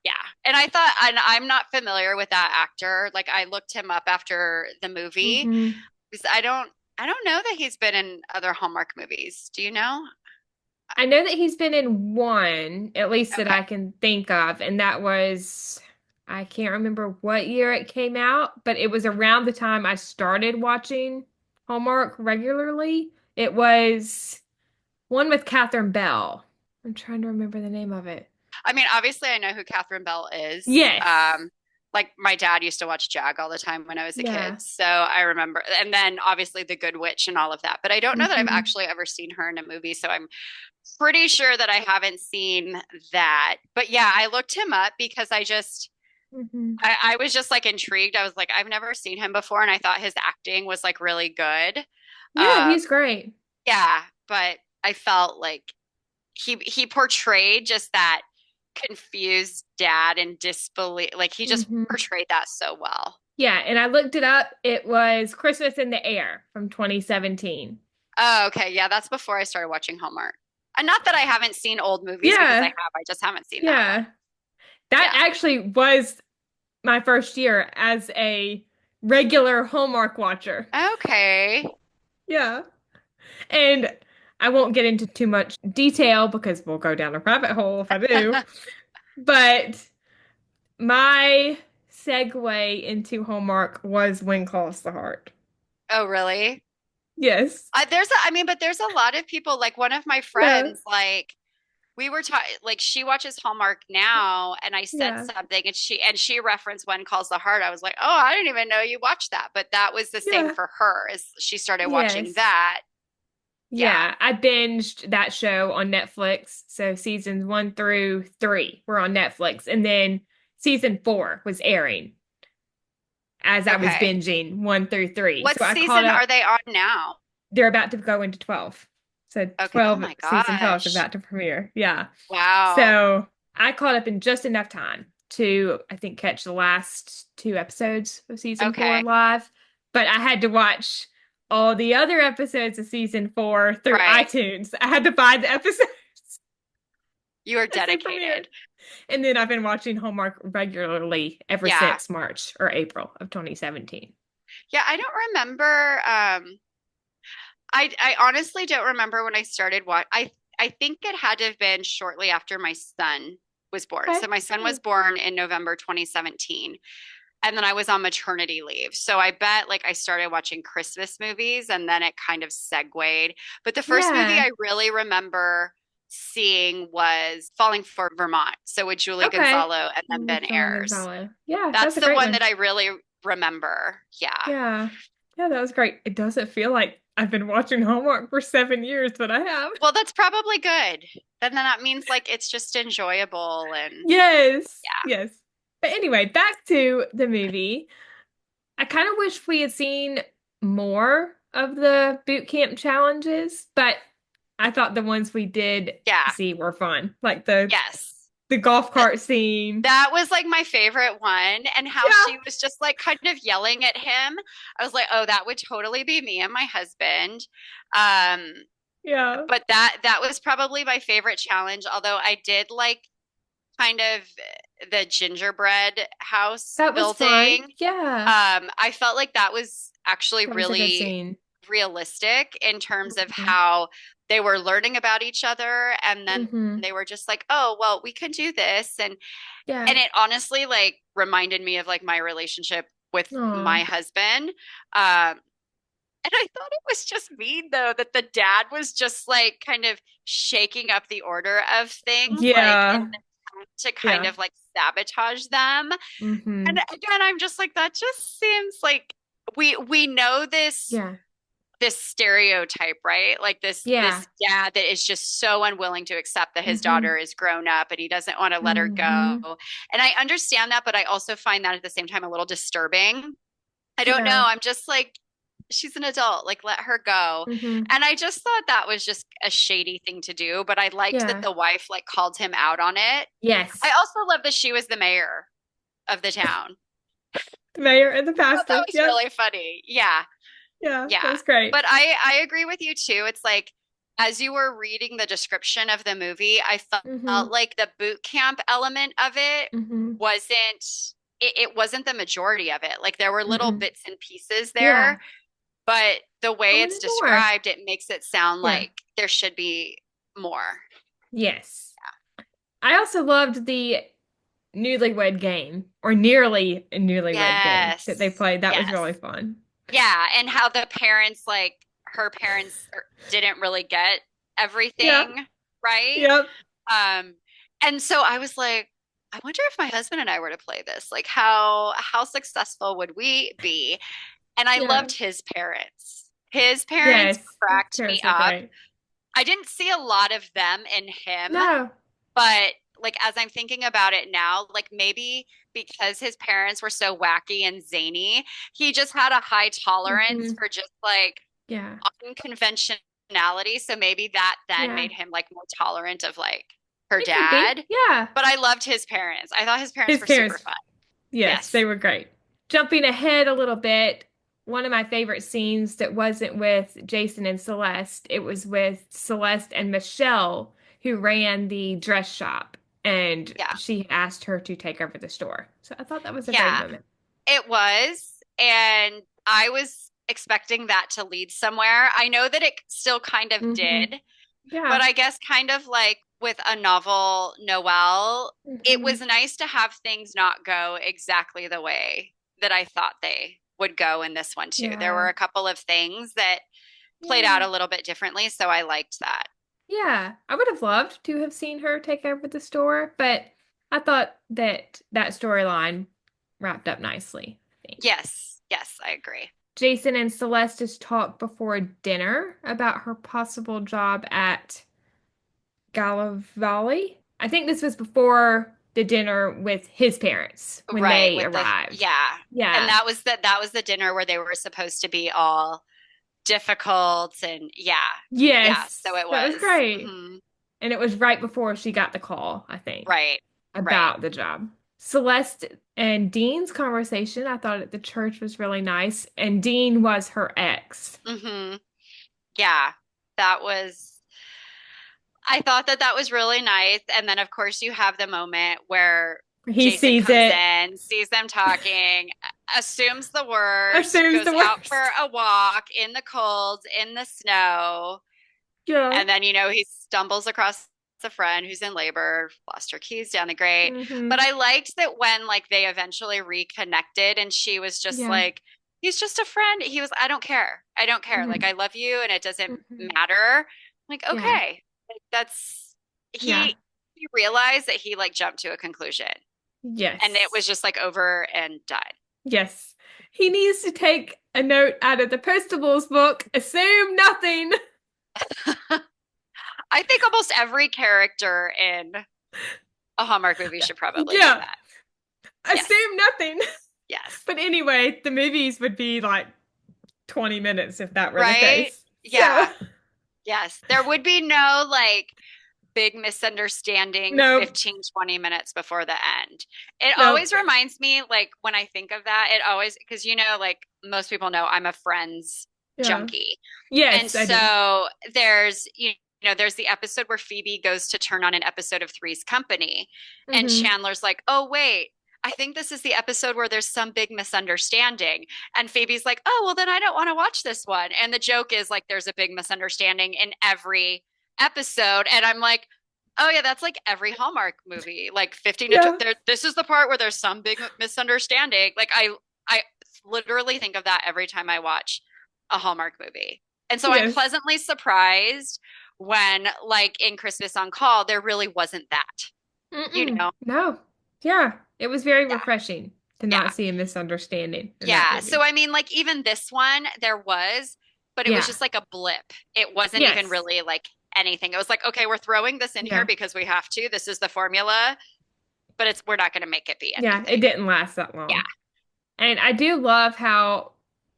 Yeah. And I thought, and I'm not familiar with that actor. Like I looked him up after the movie
Hmm.
because I don't know that he's been in other Hallmark movies. Do you know?
I know that he's been in one, at least that
Okay.
I can think of, and that was, I can't remember what year it came out, but it was around the time I started watching Hallmark regularly. It was one with Catherine Bell. I'm trying to remember the name of it.
I mean, obviously I know who Catherine Bell is.
Yes.
Like my dad used to watch Jag all the time when I was a kid.
Yeah.
So I remember, and then obviously The Good Witch and all of that. But I don't know that I've
Hmm.
actually ever seen her in a movie. So I'm pretty sure that I haven't seen that. But yeah, I looked him up because
Hmm.
I was just like intrigued. I was like, I've never seen him before, and I thought his acting was like really good.
Yeah,
Um,
he's great.
yeah, but I felt like he portrayed just that confused dad and disbelief. Like he just
Hmm.
portrayed that so well.
Yeah, and I looked it up. It was Christmas in the Air from 2017.
Oh, okay. Yeah, that's before I started watching Hallmark. And not that I haven't seen old movies because I
Yeah,
have. I just haven't seen that one.
yeah. That
Yeah.
actually was my first year as a regular Hallmark watcher.
Okay.
Yeah. And I won't get into too much detail because we'll go down a rabbit hole if I do. But my segue into Hallmark was When Calls the Heart.
Oh, really?
Yes.
I mean, but there's a lot of people, like one of my
Yeah.
friends, like we were talking, like she watches Hallmark now, and I said
Yeah.
something, and she referenced When Calls the Heart. I was like, oh, I didn't even know you watched that, but that was the same
Yeah.
for her as she started watching
Yes.
that. Yeah.
Yeah, I binged that show on Netflix. So seasons 1 through 3 were on Netflix. And then season 4 was airing as I was
Okay.
binging 1 through 3.
What
So I caught
season are
up.
they on now?
They're about to go into 12. So
Okay. Oh
12
my
season 12 is
gosh.
about to premiere. Yeah.
Wow.
So I caught up in just enough time to, I think, catch the last 2 episodes of season 4
Okay.
live. But I had to watch all the other episodes of season 4 through
Right.
iTunes. I had to find the episodes
You are
as they premiered.
dedicated.
And then I've been watching Hallmark regularly ever
Yeah.
since March or April of 2017.
Yeah. I don't remember. I honestly don't remember when I started I think it had to have been shortly after my son was born.
Okay.
So my son
Yeah.
was born in November 2017. And then I was on maternity leave. So I bet like I started watching Christmas movies and then it kind of segued. But the first movie
Yeah.
I really remember seeing was Falling for Vermont. So with Julie
Okay.
Gonzalo and then Ben
With John
Ayers.
Gonzalo. Yeah, that's
That's
a
the
great
one that
one.
I really remember. Yeah.
Yeah. Yeah, that was great. It doesn't feel like I've been watching Hallmark for 7 years, but I have.
Well, that's probably good. Then that means like it's just enjoyable and
Yes.
yeah.
Yes. But anyway, back to the movie. I kind of wish we had seen more of the boot camp challenges, but I thought the ones we did
Yeah.
see were fun. Like the
Yes.
the golf cart scene.
That was like my favorite one. And how
Yeah.
she was just like kind of yelling at him. I was like, oh, that would totally be me and my husband. Um,
Yeah.
but that was probably my favorite challenge, although I did like kind of the gingerbread house
That was fun.
building.
Yeah.
I felt like that was actually
That was a good
really
scene.
realistic in terms of
Hmm.
how they were learning about each other and then
Hmm.
they were just like, oh, well, we can do this. And
Yeah.
it honestly like reminded me of like my relationship with
Oh.
my husband. And I thought it was just mean though that the dad was just like kind of shaking up the order of things, like in
Yeah.
an attempt to kind
Yeah.
of like sabotage them. And
Hmm.
again, I'm just like, that just seems like we know
Yeah.
this stereotype, right? Like this
Yeah.
dad that is just so unwilling to accept that his daughter
Hmm.
is grown up and he doesn't want to let her go.
Hmm.
And I understand that, but I also find that at the same time a little disturbing. I don't know.
Yeah.
I'm just like, she's an adult. Like, let her go.
Mm-hmm.
And I just thought that was just a shady thing to do. But I liked that
Yeah.
the wife like called him out on it. I
Yes.
also love that she was the mayor of the town.
The mayor and the
I thought that
pastor.
was
Yep.
really funny. Yeah.
Yeah, that
Yeah.
was great.
But I agree with you too. It's like as you were reading the description of the movie, I
Mm-hmm.
felt like the boot camp element of it
Mm-hmm.
wasn't it wasn't the majority of it. Like there were little
Mm-mm.
bits and pieces
Yeah.
there, but the
I
way it's
wanted more.
described, it makes it sound
Yeah.
like there should be more.
Yes. I also loved the newlywed game or nearly a newlywed game that they
Yes.
played. That was really
Yes.
fun.
Yeah, and how the parents like her parents didn't really get
Yeah.
everything right.
Yep.
Um, and so I was like, I wonder if my husband and I were to play this, like how successful would we be? And I
Yeah.
loved his parents. His parents
Yes. His
cracked me
parents were
up.
great.
I didn't see a lot of them in him,
No.
but like as I'm thinking about it now, like maybe because his parents were so wacky and zany, he just had a high tolerance
Hmm.
for just like
Yeah.
unconventionality. So maybe that then
Yeah.
made him like more tolerant of like her
It could be.
dad.
Yeah.
But I loved his parents. I thought his parents
His
were super
parents,
fun.
yes,
Yes.
they were great. Jumping ahead a little bit, one of my favorite scenes that wasn't with Jason and Celeste, it was with Celeste and Michelle, who ran the dress shop, and
Yeah.
she asked her to take over the store. So I thought that was a great
Yeah.
moment.
It was. And I was expecting that to lead somewhere. I know that it still kind of
Hmm.
did, but
Yeah.
I guess kind of like with a novel Noelle, it
Hmm.
was nice to have things not go exactly the way that I thought they would go in this one too. There were
Yeah.
a couple of things that played out
Yeah.
a little bit differently, so I liked that.
Yeah. I would have loved to have seen her take over the store, but I thought that that storyline wrapped up nicely, I think.
Yes, yes, I agree.
Jason and Celeste's talk before dinner about her possible job at Gallivali. I think this was before the dinner with his parents when
Right,
they
with the
arrived.
yeah. And
Yeah.
that was the dinner where they were supposed to be all difficult and yeah. Yeah, so
Yes,
it
that was
was.
great. And it was right before she got the call, I think,
Right. Right.
about the job. Celeste and Dean's conversation, I thought at the church was really nice. And Dean was her ex.
hmm Yeah. That was I thought that that was really nice. And then, of course, you have the moment where
He
Jason
sees
comes
it,
in, sees them talking, assumes the worst,
assumes
goes
the
out for
worst.
a walk in the cold, in the snow.
Yeah.
And then, he stumbles across a friend who's in labor, lost her keys down the grate. But
Hmm.
I liked that when like they eventually reconnected and she was just
Yeah.
like, he's just a friend. He was, I don't care. I don't care. Like,
Hmm.
I love you and it doesn't
Hmm.
matter. I'm like,
Yeah.
okay. Like, that's,
Yeah.
he realized that he like jumped to a conclusion and it was
Yes.
just like over and done.
Yes. He needs to take a note out of the Postables book. Assume nothing.
I think almost every character in a Hallmark movie should probably do
Yeah.
that. Yes.
Assume nothing.
Yes.
But anyway, the movies would be like 20 minutes if that were the
Right?
case. So,
Yeah. Yes. There would be no like big misunderstanding
nope.
15-20 minutes before the end. It
Nope.
always reminds me, like, when I think of that, it always, because, like, most people know I'm a Friends
Yeah.
junkie. And
Yes, I do.
so there's the episode where Phoebe goes to turn on an episode of Three's Company, and
Hmm.
Chandler's like, oh, wait. I think this is the episode where there's some big misunderstanding. And Phoebe's like, oh, well, then I don't want to watch this one. And the joke is like, there's a big misunderstanding in every episode. And I'm like, oh, yeah, that's like every Hallmark movie. Like 15 to
Yeah.
this is the part where there's some big misunderstanding. Like, I literally think of that every time I watch a Hallmark movie. And so I'm
Yes.
pleasantly surprised when, like, in Christmas on Call, there really wasn't that, you
Mm-mm.
know?
No. Yeah. It was very
Yeah.
refreshing to not
Yeah.
see a misunderstanding in that
Yeah. So
movie.
I mean, like even this one, there was, but it was
Yeah.
just like a blip. It wasn't even
Yes.
really like anything. It was like, okay, we're throwing this in here
Yeah.
because we have to. This is the formula, but we're not going to make it be
Yeah. It
anything.
didn't last that
Yeah.
long. And I do love how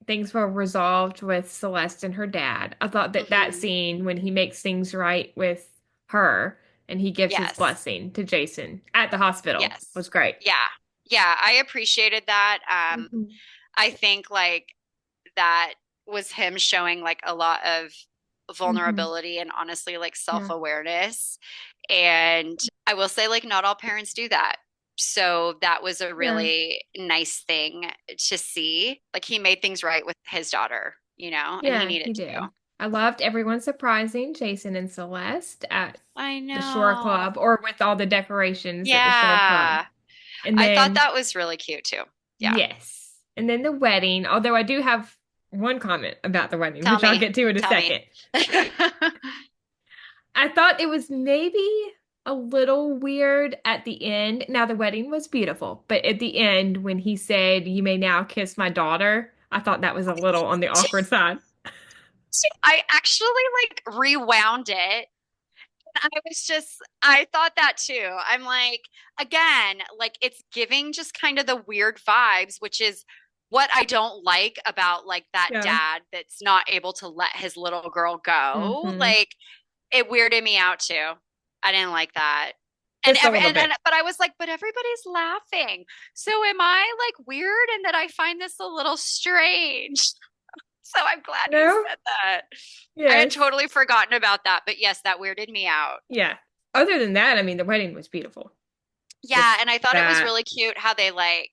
things were resolved with Celeste and her dad. I thought that that
Hmm.
scene when he makes things right with her and he gives his
Yes.
blessing to Jason at the hospital
Yes.
was great.
Yeah. Yeah, I appreciated that.
Hmm.
I think like that was him showing like a lot of
Hmm.
vulnerability and honestly like
Yeah.
self-awareness. And I will say like not all parents do that. So that was a
Yeah.
really nice thing to see. Like he made things right with his daughter, and he
Yeah,
needed
he
to.
did. I loved everyone surprising Jason and Celeste at
I
the shore
know.
club or with all the decorations at the shore club.
Yeah.
And
I thought
then,
that was really cute too. Yeah.
yes. And then the wedding, although I do have one comment about the wedding,
Tell
which I'll
me.
get to in a
Tell me.
second. I thought it was maybe a little weird at the end. Now, the wedding was beautiful, but at the end, when he said, "You may now kiss my daughter," I thought that was a little on the awkward side.
I actually like rewound it. I thought that too. I'm like, again, like it's giving just kind of the weird vibes, which is what I don't like about like that
Yeah.
dad that's not able to let his little girl go.
Hmm.
Like it weirded me out too. I didn't like that. And
Just a
every
little bit.
and but I was like, but everybody's laughing. So am I like weird and that I find this a little strange? So I'm glad you
No?
said that. I had
Yes.
totally forgotten about that, but yes, that weirded me out.
Yeah. Other than that, I mean, the wedding was beautiful.
Yeah,
Just
and I thought it was
that.
really cute how they like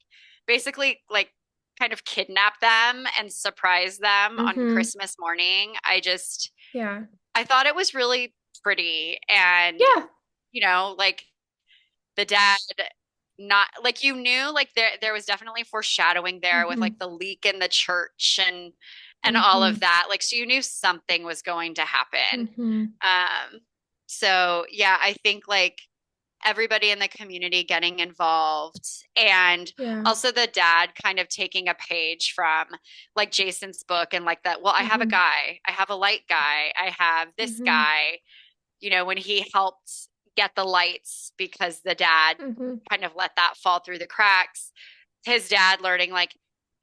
basically like kind of kidnap them and surprise them on
Hmm.
Christmas morning.
Yeah.
I thought it was really pretty and
Yeah.
like the dad not like you knew like there was definitely foreshadowing there with like
Hmm.
the leak in the church and all of
Hmm.
that. Like so you knew something was going to happen.
Hmm.
So yeah, I think like everybody in the community getting involved and
Yeah.
also the dad kind of taking a page from like Jason's book and like that, well, I have a
Hmm.
guy, I have a light guy, I have this
Hmm.
guy, when he helped get the lights because the dad
Hmm.
kind of let that fall through the cracks. His dad learning like,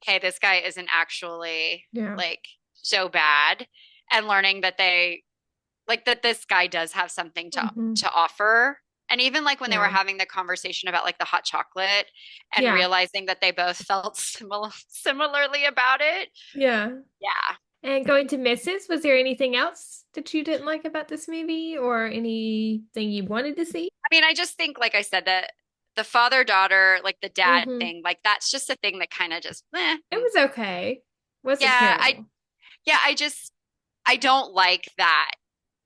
hey, this guy isn't actually
Yeah.
like so bad and learning that that this guy does have something to
Hmm.
offer. And even like when they were
Yeah.
having the conversation about like the hot chocolate and
Yeah.
realizing that they both felt similarly about it.
Yeah.
Yeah.
And going to Mrs., was there anything else that you didn't like about this movie or anything you wanted to see?
I mean, I just think, like I said, that the father daughter, like the dad
Hmm.
thing, like that's just a thing that kind of just,
It was okay. Wasn't
yeah,
terrible.
I don't like that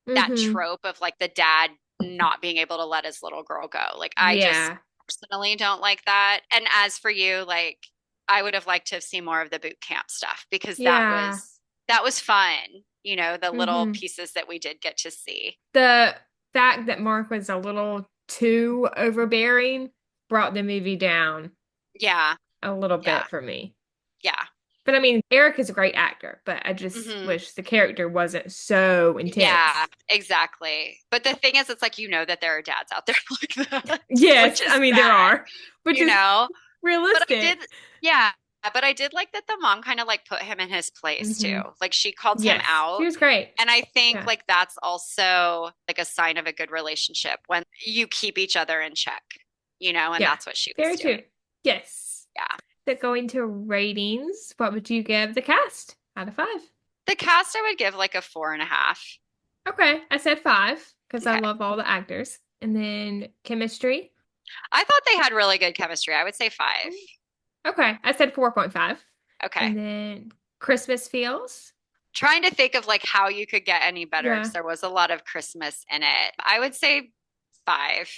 Hmm.
trope of like the dad not being able to let his little girl go. Like I just
Yeah.
personally don't like that. And as for you, like I would have liked to have seen more of the boot camp stuff because
Yeah.
that was fun, the little
Hmm.
pieces that we did get to see.
The fact that Mark was a little too overbearing brought the movie down
Yeah.
a little
Yeah.
bit for me.
Yeah.
But I mean, Eric is a great actor, but I just
Hmm.
wish the character wasn't so
Yeah,
intense.
exactly. But the thing is, it's like that there are dads out there like that, which
Yes, I
is
mean there
sad,
are, which
you
is
know. But I did,
realistic.
yeah. But I did like that the mom kind of like put him in his place too.
Hmm.
Like she called him
Yes, she
out.
was great.
And I think
Yeah,
like that's also like a sign of a good relationship when you keep each other in check, and
yeah,
that's what she was
very
doing.
true. Yes.
Yeah.
So going to ratings, what would you give the cast out of five?
The cast I would give like a 4.5.
Okay, I said five because I
Okay.
love all the actors. And then chemistry.
I thought they had really good chemistry. I would say 5.
Okay, I said 4.5.
Okay.
And then Christmas feels.
Trying to think of like how you could get any better because
Yeah.
there was a lot of Christmas in it. I would say 5.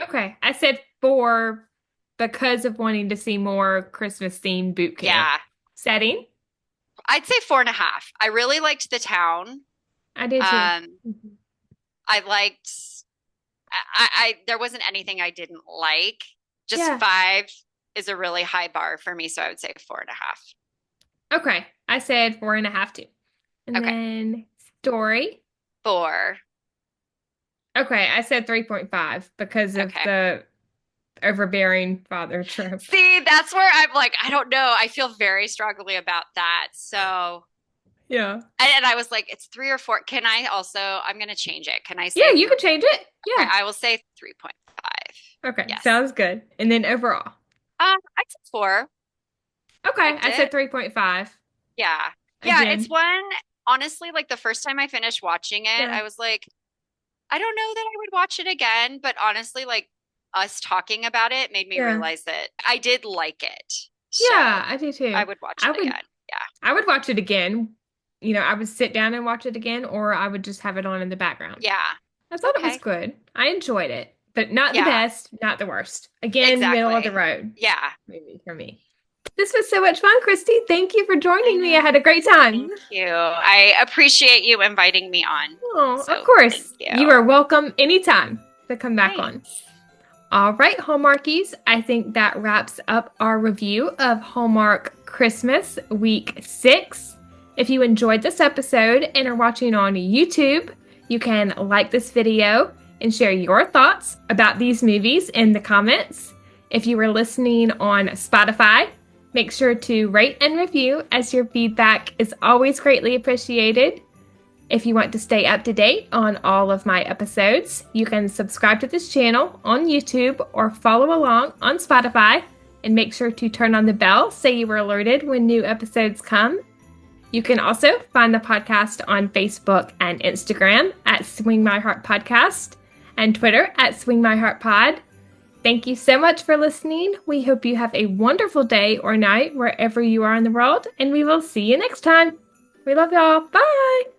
Okay, I said four because of wanting to see more Christmas themed boot camp
Yeah.
setting.
I'd say 4.5. I really liked the town.
I did too.
Um, I liked there wasn't anything I didn't like. Just
Yeah.
5 is a really high bar for me, so I would say 4.5.
Okay, I said 4.5 too. And
Okay.
then story.
4.
Okay, I said 3.5 because of
Okay.
the overbearing father trope.
See, that's where I'm like, I don't know. I feel very strongly about that. So,
Yeah.
and I was like, it's 3 or 4. Can I also, I'm going to change it. Can I
Yeah,
say
you
three?
can change it.
Okay,
Yeah.
I will say 3.5.
Okay,
Yes.
sounds good. And then overall.
I'd say 4.
Okay,
Liked
I said
it.
3.5.
Yeah. Yeah, it's
Again.
one, honestly, like the first time I finished watching it,
Yeah.
I was like, I don't know that I would watch it again, but honestly, like us talking about it made me
Yeah.
realize that I did like it.
Yeah,
So
I do
I
too.
would watch
I
it
would
again. Yeah.
I would watch it again. I would sit down and watch it again, or I would just have it on in the background.
Yeah.
I thought it was
Okay.
good. I enjoyed it, but not the
Yeah,
best, not the worst. Again, middle of the
exactly.
road
Yeah.
movie for me. This was so much fun, Kristi. Thank you for
I
joining me. I had a
know.
great time.
Thank you. I appreciate you inviting me on.
Oh, of
So thank
course.
you.
You are welcome anytime to come back on.
Thanks.
All right, Hallmarkies. I think that wraps up our review of Hallmark Christmas Week 6. If you enjoyed this episode and are watching on YouTube, you can like this video and share your thoughts about these movies in the comments. If you are listening on Spotify, make sure to rate and review, as your feedback is always greatly appreciated. If you want to stay up to date on all of my episodes, you can subscribe to this channel on YouTube or follow along on Spotify, and make sure to turn on the bell so you are alerted when new episodes come. You can also find the podcast on Facebook and Instagram at Swing My Heart Podcast and Twitter at Swing My Heart Pod. Thank you so much for listening. We hope you have a wonderful day or night wherever you are in the world, and we will see you next time. We love y'all. Bye!